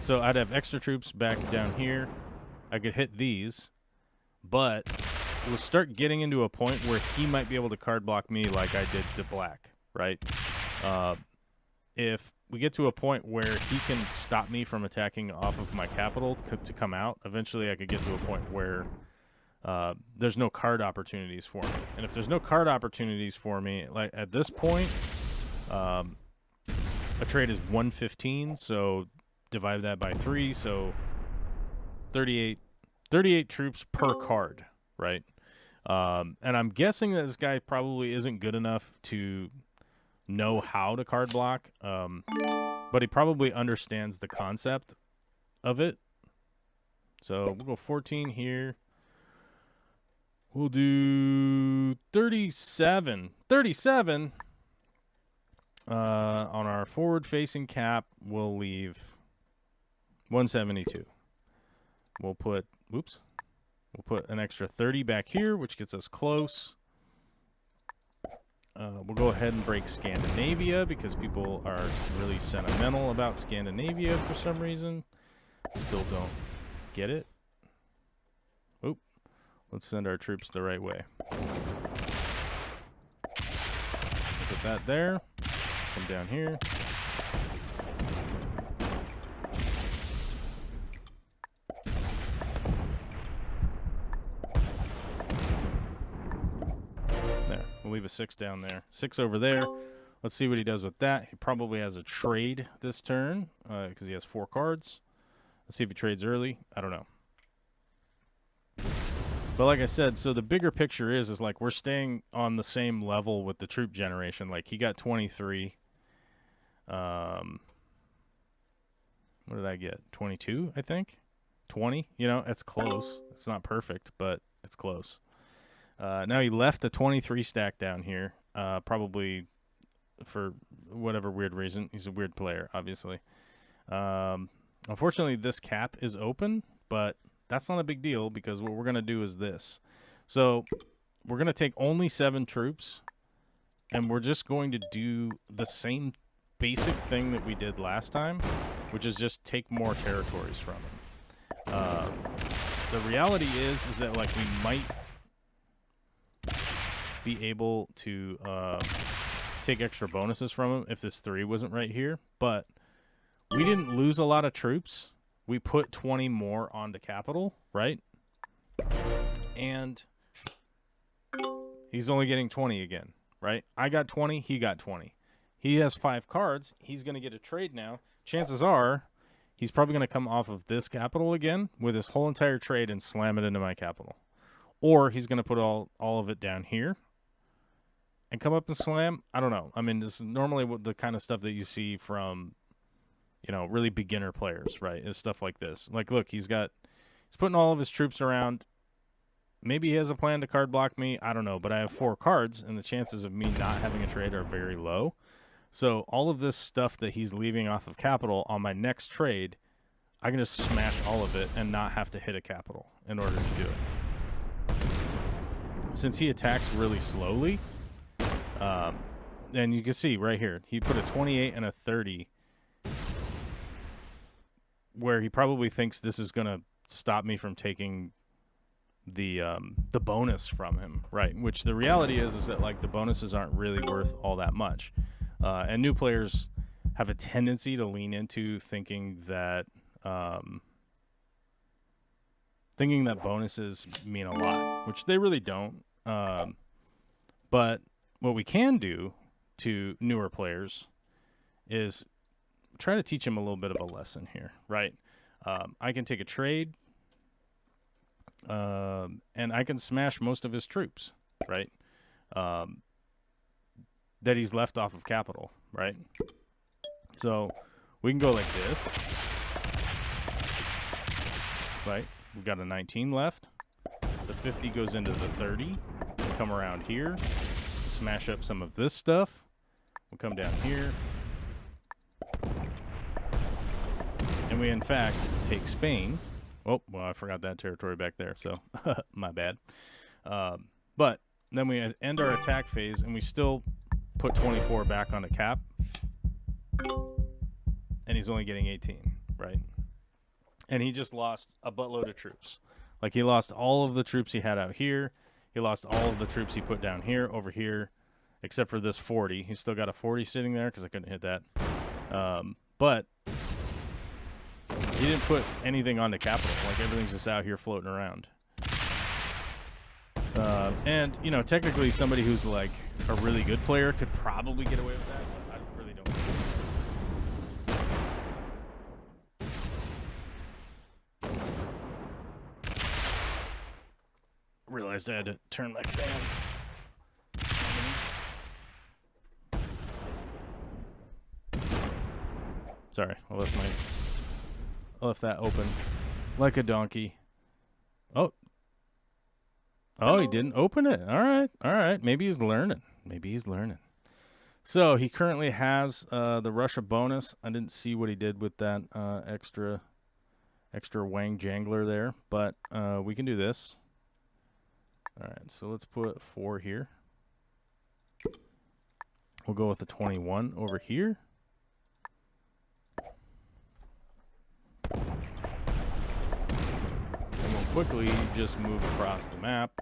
So I'd have extra troops back down here. I could hit these, but we'll start getting into a point where he might be able to card block me like I did the black, right? If we get to a point where he can stop me from attacking off of my capital to come out, eventually I could get to a point where there's no card opportunities for me. And if there's no card opportunities for me, like at this point, a trade is 115, so divide that by 3, so 38 troops per card, right? And I'm guessing that this guy probably isn't good enough to know how to card block, but he probably understands the concept of it. So we'll go 14 here. We'll do 37. 37 on our forward-facing cap. We'll leave 172. We'll put an extra 30 back here, which gets us close. We'll go ahead and break Scandinavia because people are really sentimental about Scandinavia for some reason. Still don't get it. Oop. Let's send our troops the right way. Put that there. Come down here. We'll leave a 6 down there. 6 over there. Let's see what he does with that. He probably has a trade this turn because he has 4 cards. Let's see if he trades early. I don't know. But like I said, so the bigger picture is like we're staying on the same level with the troop generation. Like he got 23. What did I get? 22, I think? 20? You know, it's close. It's not perfect, but it's close. Now he left a 23 stack down here, probably for whatever weird reason. He's a weird player, obviously. Unfortunately, this cap is open, but that's not a big deal because what we're going to do is this. So we're going to take only 7 troops And we're just going to do the same basic thing that we did last time, which is just take more territories from him. The reality is that, like, we might be able to take extra bonuses from him if this 3 wasn't right here, but we didn't lose a lot of troops. We put 20 more onto capital, right? And he's only getting 20 again, right? I got 20, he got 20. He has 5 cards. He's going to get a trade now. Chances are he's probably going to come off of this capital again with his whole entire trade and slam it into my capital. Or he's going to put all of it down here and come up and slam. I don't know. I mean, this is normally what the kind of stuff that you see from, you know, really beginner players, right? Is stuff like this. Like, look, he's putting all of his troops around. Maybe he has a plan to card block me. I don't know. But I have 4 cards, and the chances of me not having a trade are very low. So all of this stuff that he's leaving off of capital on my next trade, I can just smash all of it and not have to hit a capital in order to do it. Since he attacks really slowly, and you can see right here, he put a 28 and a 30, where he probably thinks this is going to stop me from taking the bonus from him, right? Which the reality is that, like, the bonuses aren't really worth all that much. And new players have a tendency to lean into thinking that bonuses mean a lot, which they really don't. But what we can do to newer players is try to teach them a little bit of a lesson here, right? I can take a trade, and I can smash most of his troops, right? That he's left off of capital, right? So we can go like this, right? We've got a 19 left. The 50 goes into the 30. We'll come around here, smash up some of this stuff. We'll come down here. And we, in fact, take Spain. Oh, well, I forgot that territory back there, so my bad. But then we end our attack phase, and we still put 24 back on the cap, and he's only getting 18, right? And he just lost a buttload of troops. Like, he lost all of the troops he had out here. He lost all of the troops he put down here, over here, except for this 40. He's still got a 40 sitting there because I couldn't hit that. But he didn't put anything onto capital. Like, everything's just out here floating around. And, you know, technically somebody who's, like, a really good player could probably get away with that, but I really don't. Realized I had to turn my fan. Sorry, I left that open like a donkey. Oh, he didn't open it. All right. Maybe he's learning. So he currently has the Russia bonus. I didn't see what he did with that extra Wang Jangler there, but we can do this. All right, so let's put 4 here. We'll go with the 21 over here. And we'll quickly just move across the map.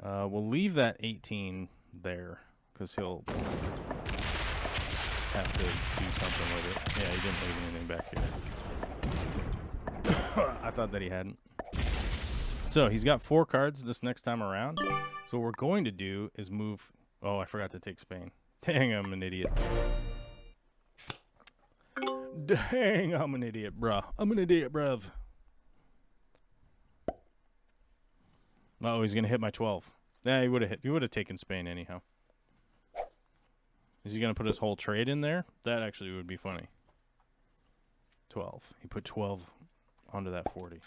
We'll leave that 18 there because he'll have to do something with it. Yeah, he didn't leave anything back here. I thought that he hadn't. So he's got 4 cards this next time around. So what we're going to do is move. Oh, I forgot to take Spain. Dang, I'm an idiot. Dang, I'm an idiot, bruh. Oh, he's gonna hit my 12. Yeah, he would have hit. He would have taken Spain anyhow. Is he gonna put his whole trade in there? That actually would be funny. 12. He put 12 onto that 40.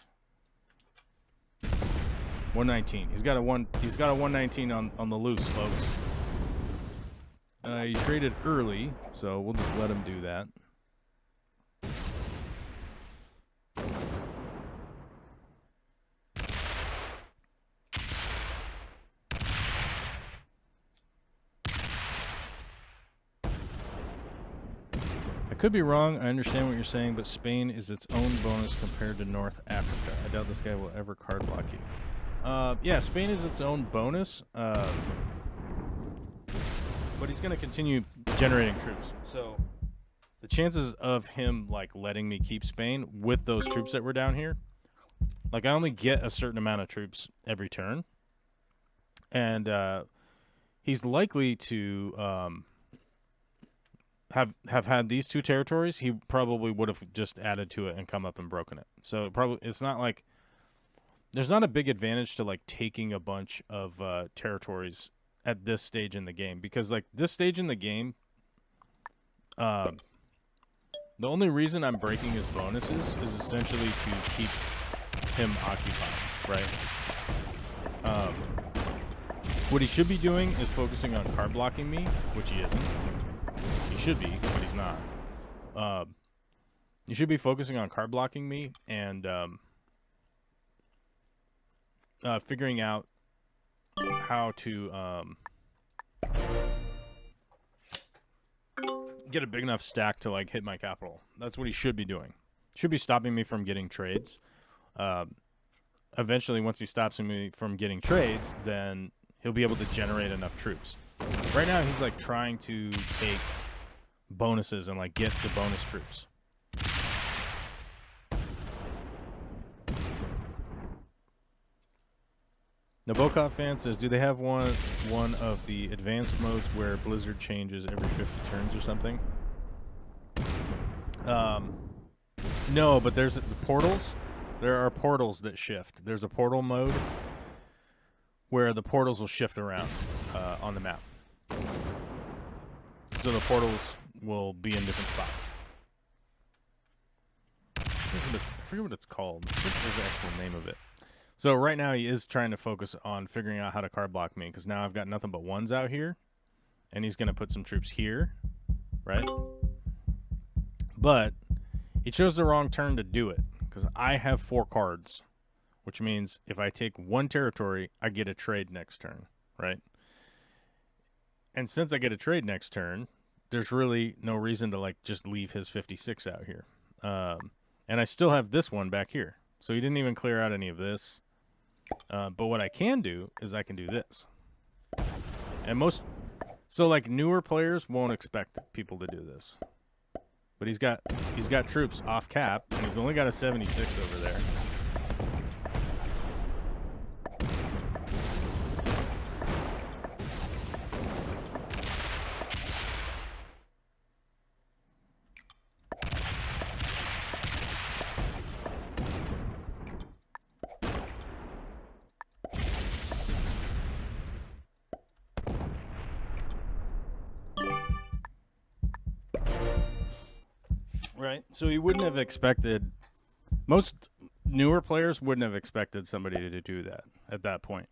119. He's got a 119 on the loose, folks. He traded early, so we'll just let him do that. could be wrong. I understand what you're saying, but Spain is its own bonus compared to North Africa. I doubt this guy will ever card block you. Yeah, Spain is its own bonus, but he's going to continue generating troops. So the chances of him like letting me keep Spain with those troops that were down here, like I only get a certain amount of troops every turn, and he's likely to have had these two territories. He probably would have just added to it and come up and broken it. So it's not like there's not a big advantage to like taking a bunch of territories at this stage in the game, because like this stage in the game, the only reason I'm breaking his bonuses is essentially to keep him occupied, right? What he should be doing is focusing on card blocking me, which he isn't. He should be, but he's not. You should be focusing on card blocking me and figuring out how to get a big enough stack to like hit my capital. That's what he should be doing. Should be stopping me from getting trades. Eventually, once he stops me from getting trades, then he'll be able to generate enough troops. Right now, he's like trying to take bonuses and like get the bonus troops. Nabokov fan says, do they have one of the advanced modes where Blizzard changes every 50 turns or something? No, but there's the portals. There are portals that shift. There's a portal mode where the portals will shift around on the map. So the portals will be in different spots. I forget what it's called. I think there's the actual name of it. So right now he is trying to focus on figuring out how to card block me, because now I've got nothing but ones out here, and he's going to put some troops here, right? But he chose the wrong turn to do it, because I have 4 cards, which means if I take one territory, I get a trade next turn, right? And since I get a trade next turn, there's really no reason to like just leave his 56 out here. And I still have this one back here. So he didn't even clear out any of this. But what I can do is I can do this. And so like newer players won't expect people to do this. But he's got troops off cap, and he's only got a 76 over there. Right, so he wouldn't have expected, most newer players wouldn't have expected somebody to do that at that point.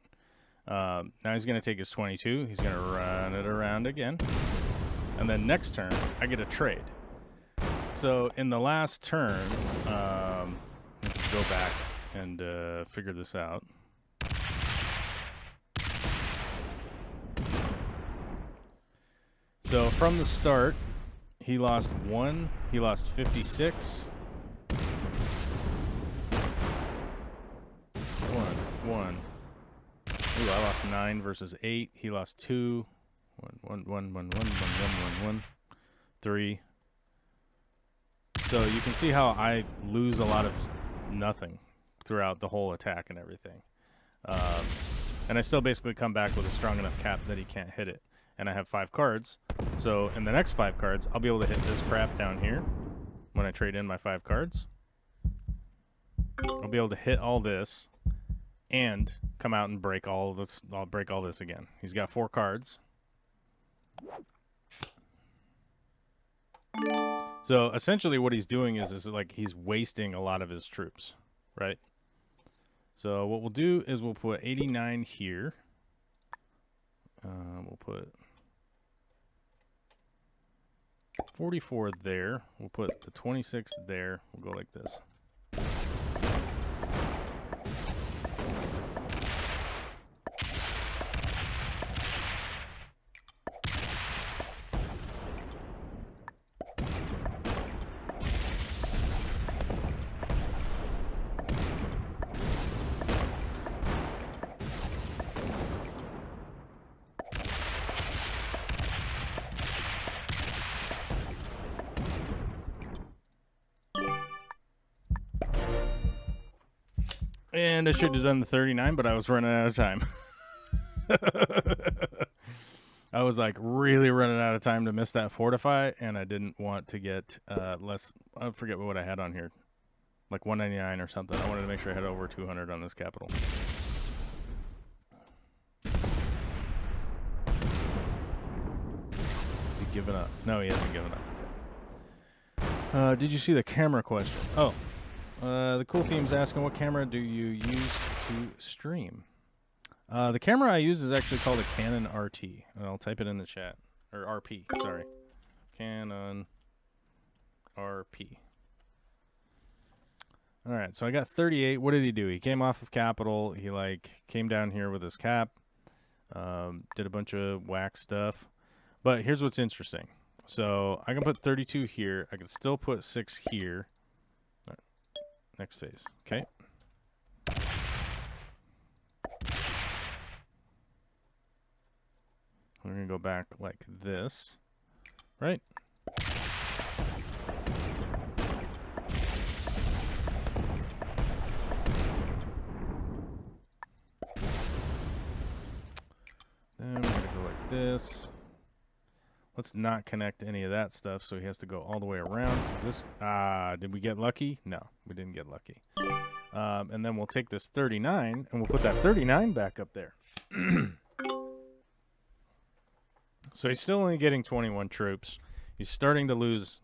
Now he's going to take his 22, he's going to run it around again, and then next turn, I get a trade. So in the last turn, let's go back and figure this out. So from the start, he lost 1. He lost 56. 1. Ooh, I lost 9 versus 8. He lost 2. 1. 3. So you can see how I lose a lot of nothing throughout the whole attack and everything. And I still basically come back with a strong enough cap that he can't hit it. And I have 5 cards. So in the next 5 cards, I'll be able to hit this crap down here when I trade in my 5 cards. I'll be able to hit all this and come out and break all this. I'll break all this again. He's got 4 cards. So essentially what he's doing is like he's wasting a lot of his troops, right? So what we'll do is we'll put 89 here. We'll put 44 there. We'll put the 26 there. We'll go like this. And I should have done the 39, but I was running out of time. I was like really running out of time to miss that fortify, and I didn't want to get less. I forget what I had on here, like 199 or something. I wanted to make sure I had over 200 on this capital. Is he giving up? No, he hasn't given up. Did you see the camera question? Oh, the cool team's asking, what camera do you use to stream? The camera I use is actually called a Canon RT. I'll type it in the chat. Or RP, sorry. Canon RP. Alright, so I got 38. What did he do? He came off of capital. He, came down here with his cap. Did a bunch of whack stuff. But here's what's interesting. So I can put 32 here. I can still put 6 here. Right. Next phase. Okay. We're going to go back like this, right? Then we're going to go like this. Let's not connect any of that stuff, so he has to go all the way around. Is this, did we get lucky? No, we didn't get lucky. And then we'll take this 39, and we'll put that 39 back up there. So he's still only getting 21 troops. He's starting to lose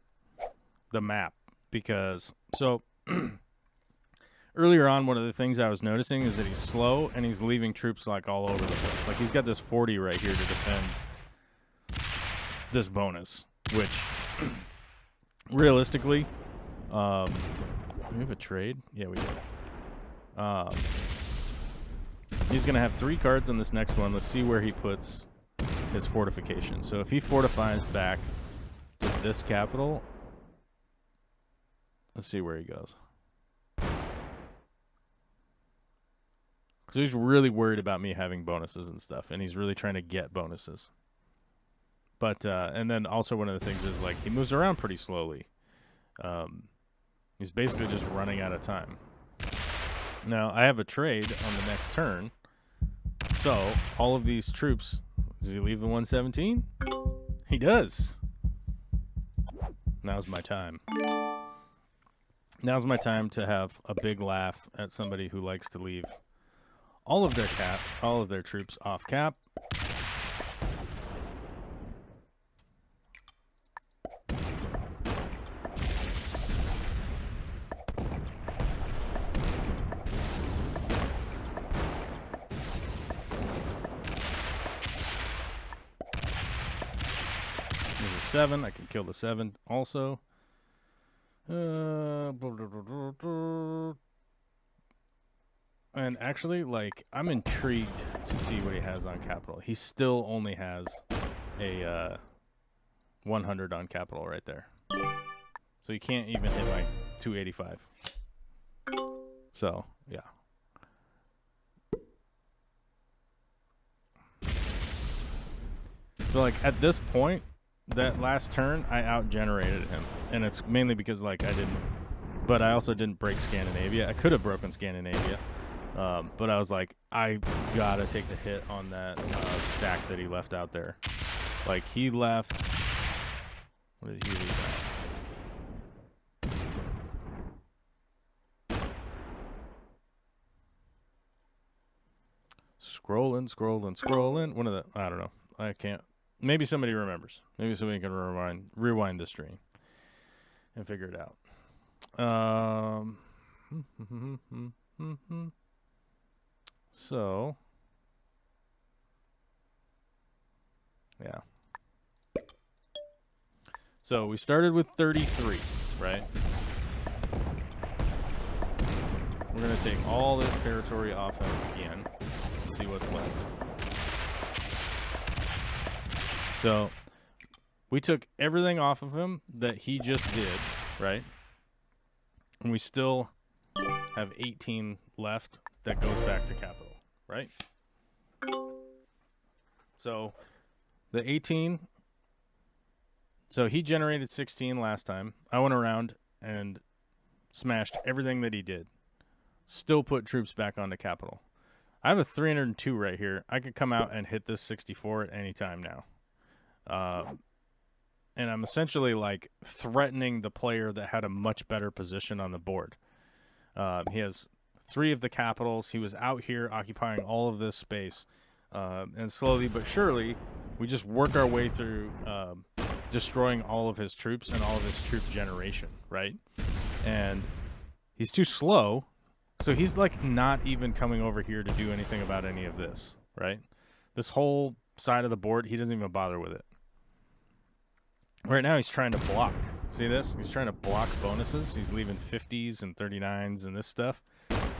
the map because, so earlier on, one of the things I was noticing is that he's slow and he's leaving troops like all over the place. Like he's got this 40 right here to defend this bonus, which realistically, we have a trade? Yeah, we do. He's going to have 3 cards on this next one. Let's see where he puts his fortification. So if he fortifies back to this capital, let's see where he goes. So he's really worried about me having bonuses and stuff, and he's really trying to get bonuses. But and then also one of the things is he moves around pretty slowly. He's basically just running out of time. Now I have a trade on the next turn, so all of these troops. Does he leave the 117? He does. Now's my time. Now's my time to have a big laugh at somebody who likes to leave all of their troops off cap. There's a 7. I can kill the 7 also. And actually, I'm intrigued to see what he has on capital. He still only has a 100 on capital right there. So he can't even hit my 285. So, yeah. So, at this point, that last turn, I out-generated him. And it's mainly because, I didn't... But I also didn't break Scandinavia. I could have broken Scandinavia. But I was like, I gotta take the hit on that stack that he left out there. He left... What did he leave out? Scrolling. One of the... I don't know. I can't... Maybe somebody remembers. Maybe somebody can rewind the stream and figure it out. So, yeah. So we started with 33, right? We're going to take all this territory off him again and see what's left. So we took everything off of him that he just did, right? And we still have 18 left that goes back to capital, right? So the 18, so he generated 16 last time. I went around and smashed everything that he did. still put troops back onto capital. I have a 302 right here. I could come out and hit this 64 at any time now. And I'm essentially like threatening the player that had a much better position on the board. He has 3 of the capitals. He was out here occupying all of this space. And slowly but surely, we just work our way through destroying all of his troops and all of his troop generation, right? And he's too slow, so he's like not even coming over here to do anything about any of this, right? This whole side of the board, he doesn't even bother with it. Right now, he's trying to block. See this? He's trying to block bonuses. He's leaving 50s and 39s and this stuff.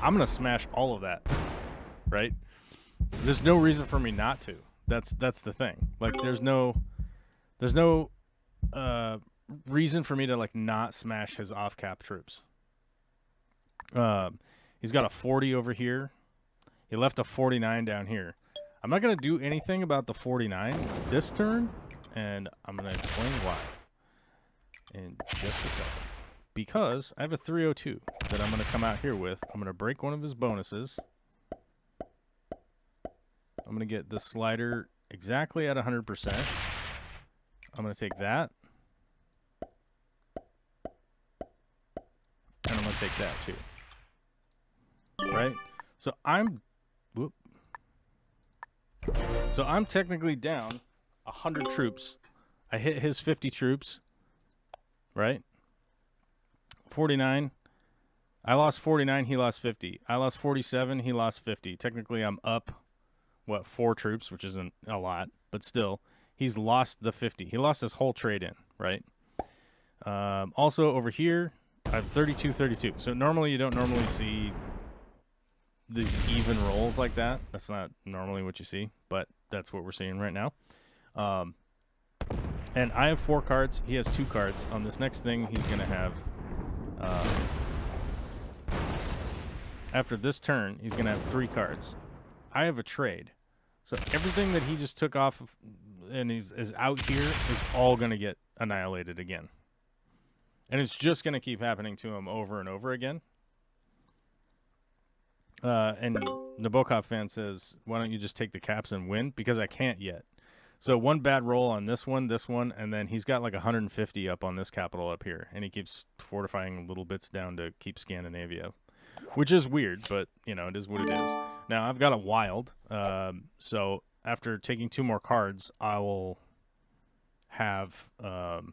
I'm going to smash all of that, right? There's no reason for me not to. That's the thing. Like, there's no reason for me to, like, not smash his off-cap troops. He's got a 40 over here. He left a 49 down here. I'm not going to do anything about the 49 this turn, and I'm going to explain why in just a second. Because I have a 302 that I'm going to come out here with. I'm going to break one of his bonuses. I'm going to get the slider exactly at 100%. I'm going to take that. And I'm going to take that too. Right? So I'm technically down 100 troops. I hit his 50 troops. Right? 49. I lost 49, he lost 50. I lost 47, he lost 50. Technically, I'm up, 4 troops, which isn't a lot, but still, he's lost the 50. He lost his whole trade in, right? Also, over here, I have 32, 32. So normally, you don't normally see these even rolls like that. That's not normally what you see, but that's what we're seeing right now. And I have 4 cards. He has 2 cards. On this next thing, he's going to have... after this turn, he's going to have 3 cards. I have a trade. So everything that he just took off of and is out here is all going to get annihilated again. And it's just going to keep happening to him over and over again. And Nabokov fan says, why don't you just take the caps and win? Because I can't yet. So one bad roll on this one, and then he's got like 150 up on this capital up here. And he keeps fortifying little bits down to keep Scandinavia. Which is weird, but, you know, it is what it is. Now, I've got a wild. So after taking 2 more cards, I will have... what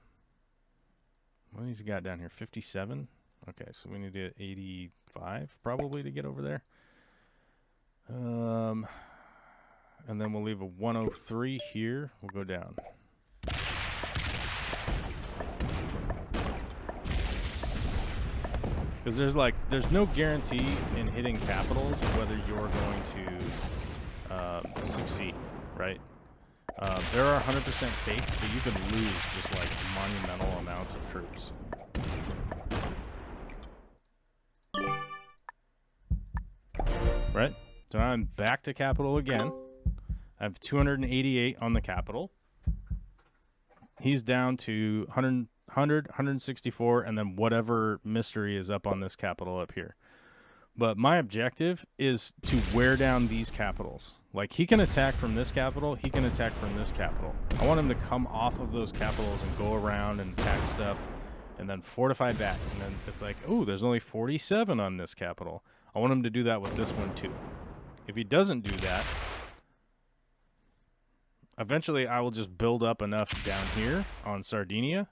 has he got down here? 57? Okay, so we need to 85 probably to get over there. And then we'll leave a 103 here. We'll go down. Because there's no guarantee in hitting capitals whether you're going to succeed, right? There are 100% takes, but you can lose just like monumental amounts of troops. Right? So now I'm back to capital again. I have 288 on the capital. He's down to 100, 164, and then whatever mystery is up on this capital up here. But my objective is to wear down these capitals. Like, he can attack from this capital, he can attack from this capital. I want him to come off of those capitals and go around and attack stuff, and then fortify back. And then it's like, oh, there's only 47 on this capital. I want him to do that with this one too. If he doesn't do that, eventually I will just build up enough down here on Sardinia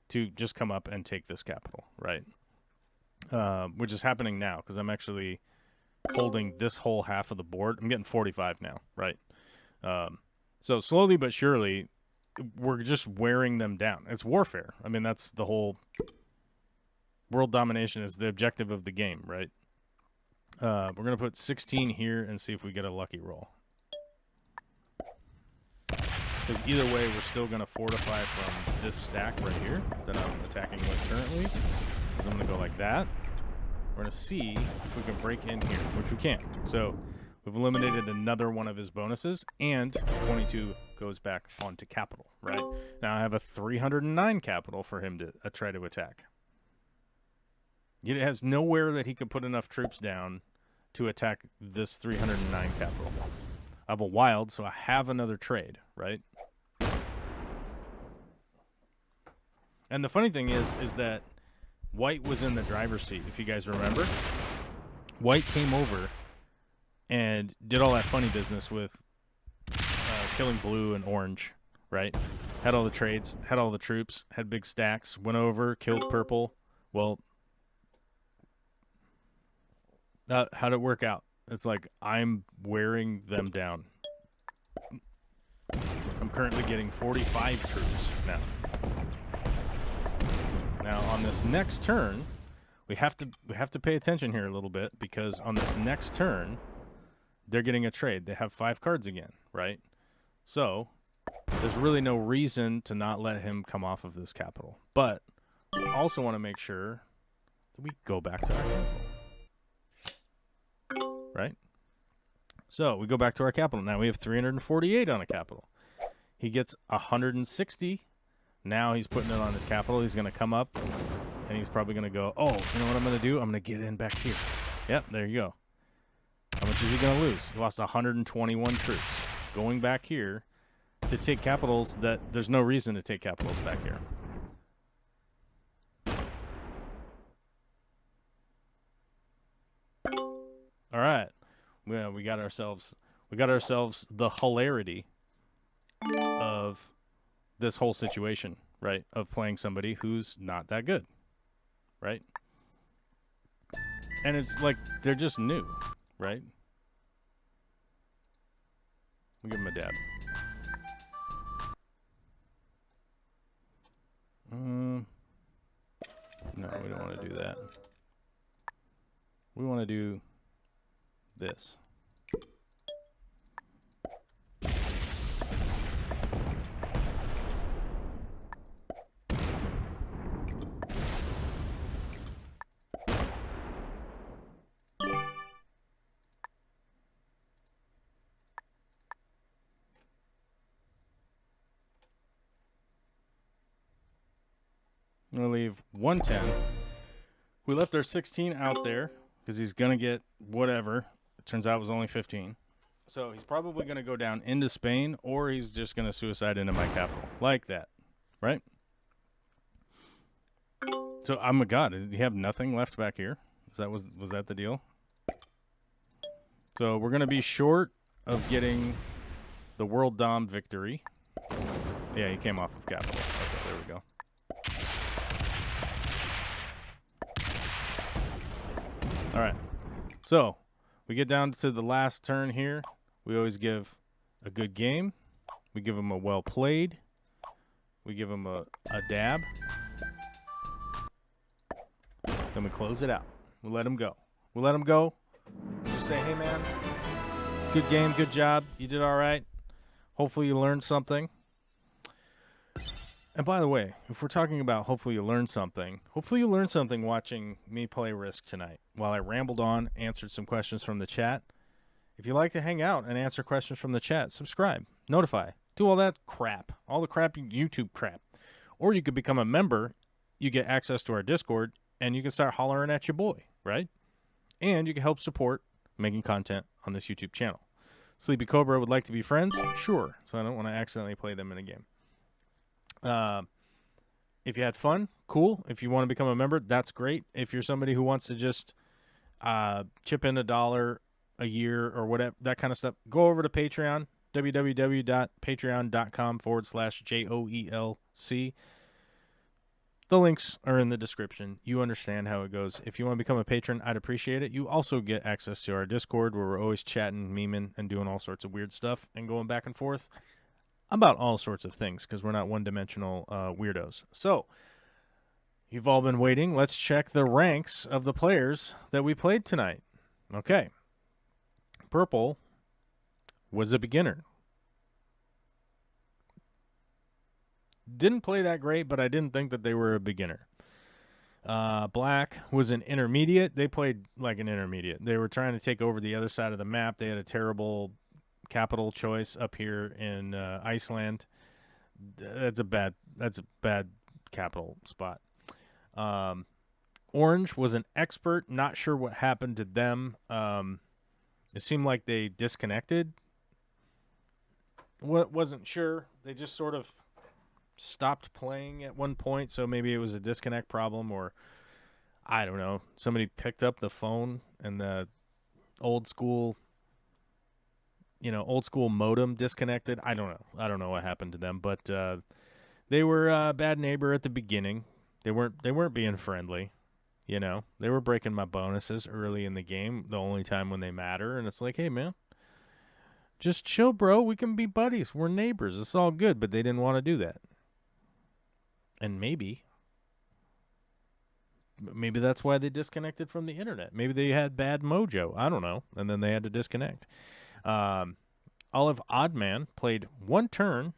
to just come up and take this capital, right? Which is happening now because I'm actually holding this whole half of the board. I'm getting 45 now, right? So slowly but surely, we're just wearing them down. It's warfare. I mean, that's the whole world domination is the objective of the game, right? We're going to put 16 here and see if we get a lucky roll. Because either way, we're still going to fortify from this stack right here that I'm attacking with currently. Because I'm going to go like that. We're going to see if we can break in here, which we can. So we've eliminated another one of his bonuses, and 22 goes back onto capital, right? Now I have a 309 capital for him to try to attack. It has nowhere that he could put enough troops down to attack this 309 capital. I have a wild, so I have another trade, right? And the funny thing is that White was in the driver's seat, if you guys remember. White came over and did all that funny business with killing blue and orange, right? Had all the trades, had all the troops, had big stacks, went over, killed purple. Well, how'd it work out? It's like I'm wearing them down. I'm currently getting 45 troops now. Now on this next turn, we have to pay attention here a little bit, because on this next turn, they're getting a trade. They have 5 cards again, right? So there's really no reason to not let him come off of this capital. But we also want to make sure that we go back to our capital, right? So we go back to our capital. Now we have 348 on a capital. He gets 160. Now he's putting it on his capital. He's going to come up, and he's probably going to go, oh, you know what I'm going to do? I'm going to get in back here. Yep, there you go. How much is he going to lose? He lost 121 troops. Going back here to take capitals that there's no reason to take capitals back here. All right. Well, we got ourselves the hilarity of this whole situation, right? Of playing somebody who's not that good, right? And it's like they're just new, right? We'll give him a dab. No, we don't want to do that. We want to do this. I'm going to leave 110. We left our 16 out there because he's going to get whatever. It turns out it was only 15. So he's probably going to go down into Spain, or he's just going to suicide into my capital. Like that, right? So, oh my God, did he have nothing left back here? Was that the deal? So we're going to be short of getting the World Dom victory. Yeah, he came off of capital. Okay, there we go. All right, so we get down to the last turn here. We always give a good game. We give them a well played. We give them a dab. Then we close it out. We let them go. We let them go. Just say, hey, man, good game, good job. You did all right. Hopefully you learned something. And by the way, if we're talking about hopefully you learned something watching me play Risk tonight while I rambled on, answered some questions from the chat. If you like to hang out and answer questions from the chat, subscribe, notify, do all that crap, all the crap, YouTube crap. Or you could become a member. You get access to our Discord, and you can start hollering at your boy, right? And you can help support making content on this YouTube channel. Sleepy Cobra would like to be friends? Sure. So I don't want to accidentally play them in a game. If you had fun, cool. If you want to become a member, that's great. If you're somebody who wants to just chip in $1 a year or whatever, that kind of stuff, go over to Patreon, www.patreon.com/JOELC. The links are in the description. You understand how it goes. If you want to become a patron, I'd appreciate it. You also get access to our Discord, where we're always chatting, memeing, and doing all sorts of weird stuff and going back and forth about all sorts of things, because we're not one-dimensional weirdos. So, you've all been waiting. Let's check the ranks of the players that we played tonight. Okay. Purple was a beginner. Didn't play that great, but I didn't think that they were a beginner. Black was an intermediate. They played like an intermediate. They were trying to take over the other side of the map. They had a terrible capital choice up here in Iceland. That's a bad capital spot. Orange was an expert. Not sure what happened to them. It seemed like they disconnected. Wasn't sure. They just sort of stopped playing at one point, so maybe it was a disconnect problem, or I don't know. Somebody picked up the phone and the old school modem disconnected. I don't know what happened to them, but they were a bad neighbor at the beginning. They weren't being friendly. They were breaking my bonuses early in the game, the only time when they matter, and it's like, hey man, just chill, bro. We can be buddies. We're neighbors. It's all good, but they didn't want to do that. And maybe that's why they disconnected from the internet. Maybe they had bad mojo. I don't know. And then they had to disconnect. Olive Oddman played one turn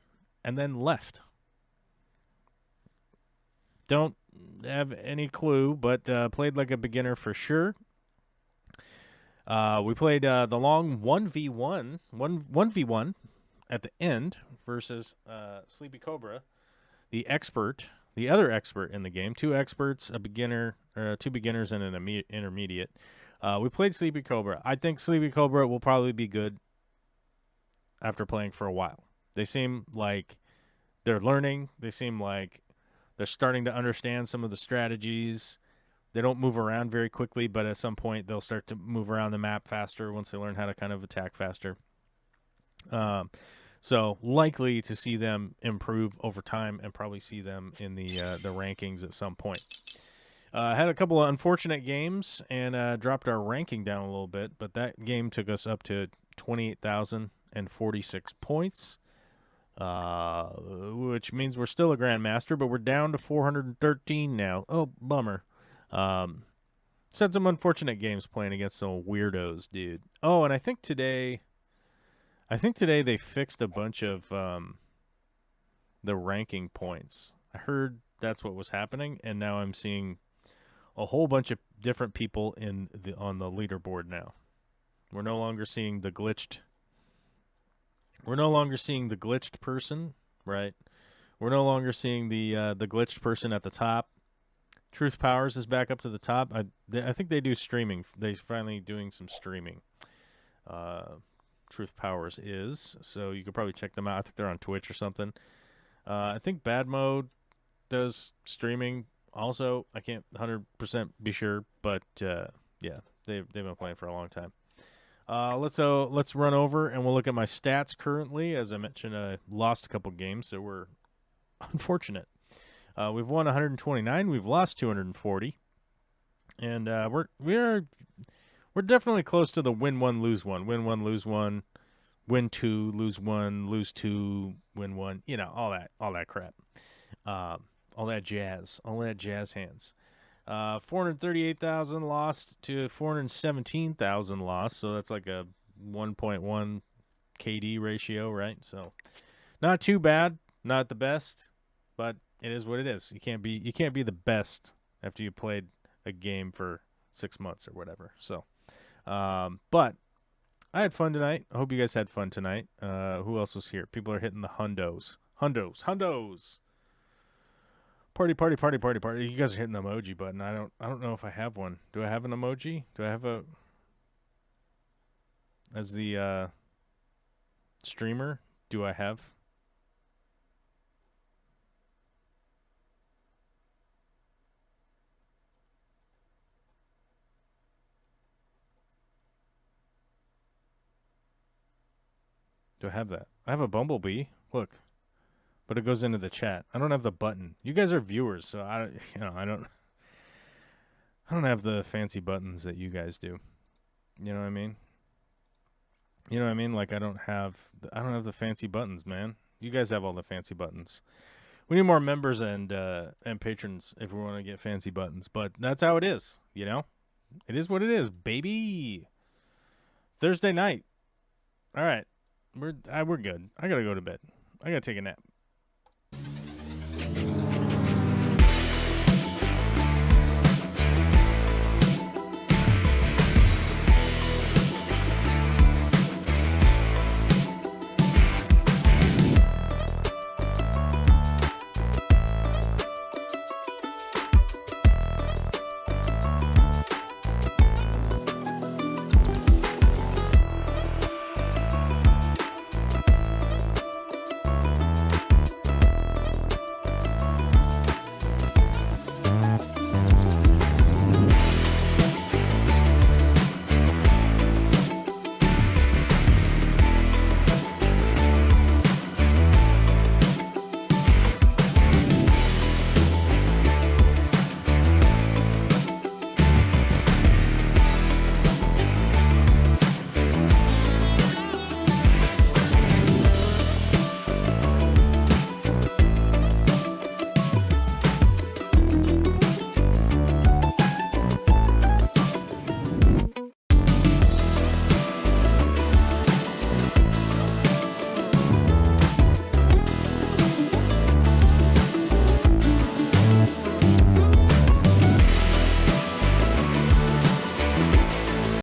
and then left. Don't have any clue, but played like a beginner for sure. We played the long 1v1 at the end versus Sleepy Cobra, the other expert in the game. Two experts, a beginner, two beginners, and an intermediate. We played Sleepy Cobra. I think Sleepy Cobra will probably be good after playing for a while. They seem like they're learning. They seem like they're starting to understand some of the strategies. They don't move around very quickly, but at some point they'll start to move around the map faster once they learn how to kind of attack faster. So likely to see them improve over time and probably see them in the rankings at some point. Had a couple of unfortunate games and dropped our ranking down a little bit, but that game took us up to 28,046 points. Which means we're still a Grandmaster, but we're down to 413 now. Oh, bummer. Had some unfortunate games playing against some weirdos, dude. Oh, and I think today they fixed a bunch of the ranking points. I heard that's what was happening, and now I'm seeing a whole bunch of different people on the leaderboard now. We're no longer seeing the glitched person, right? We're no longer seeing the glitched person at the top. Truth Powers is back up to the top. I think they do streaming. They're finally doing some streaming. Truth Powers is, so you could probably check them out. I think they're on Twitch or something. I think Bad Mode does streaming also. I can't 100% be sure, but yeah, they've been playing for a long time. Let's run over and we'll look at my stats currently. As I mentioned, I lost a couple games that were unfortunate. We've won 129. We've lost 240, and we're definitely close to the win one, lose one, win one, lose one, win two, lose one, lose two, win one. All that crap, all that jazz hands. 438,000 lost to 417,000 lost, so that's like a 1.1 KD ratio, right? So not too bad, not the best, but it is what it is. You can't be the best after you played a game for 6 months or whatever. So, but I had fun tonight. I hope you guys had fun tonight. Who else was here? People are hitting the hundos. Party. You guys are hitting the emoji button. I don't know if I have one. Do I have an emoji? Do I have as the streamer? Do I have? Do I have that? I have a bumblebee. Look. But it goes into the chat. I don't have the button. You guys are viewers, so I don't have the fancy buttons that you guys do. You know what I mean? Like I don't have the fancy buttons, man. You guys have all the fancy buttons. We need more members and patrons if we want to get fancy buttons. But that's how it is, It is what it is, baby. Thursday night. All right. We're good. I got to go to bed. I got to take a nap.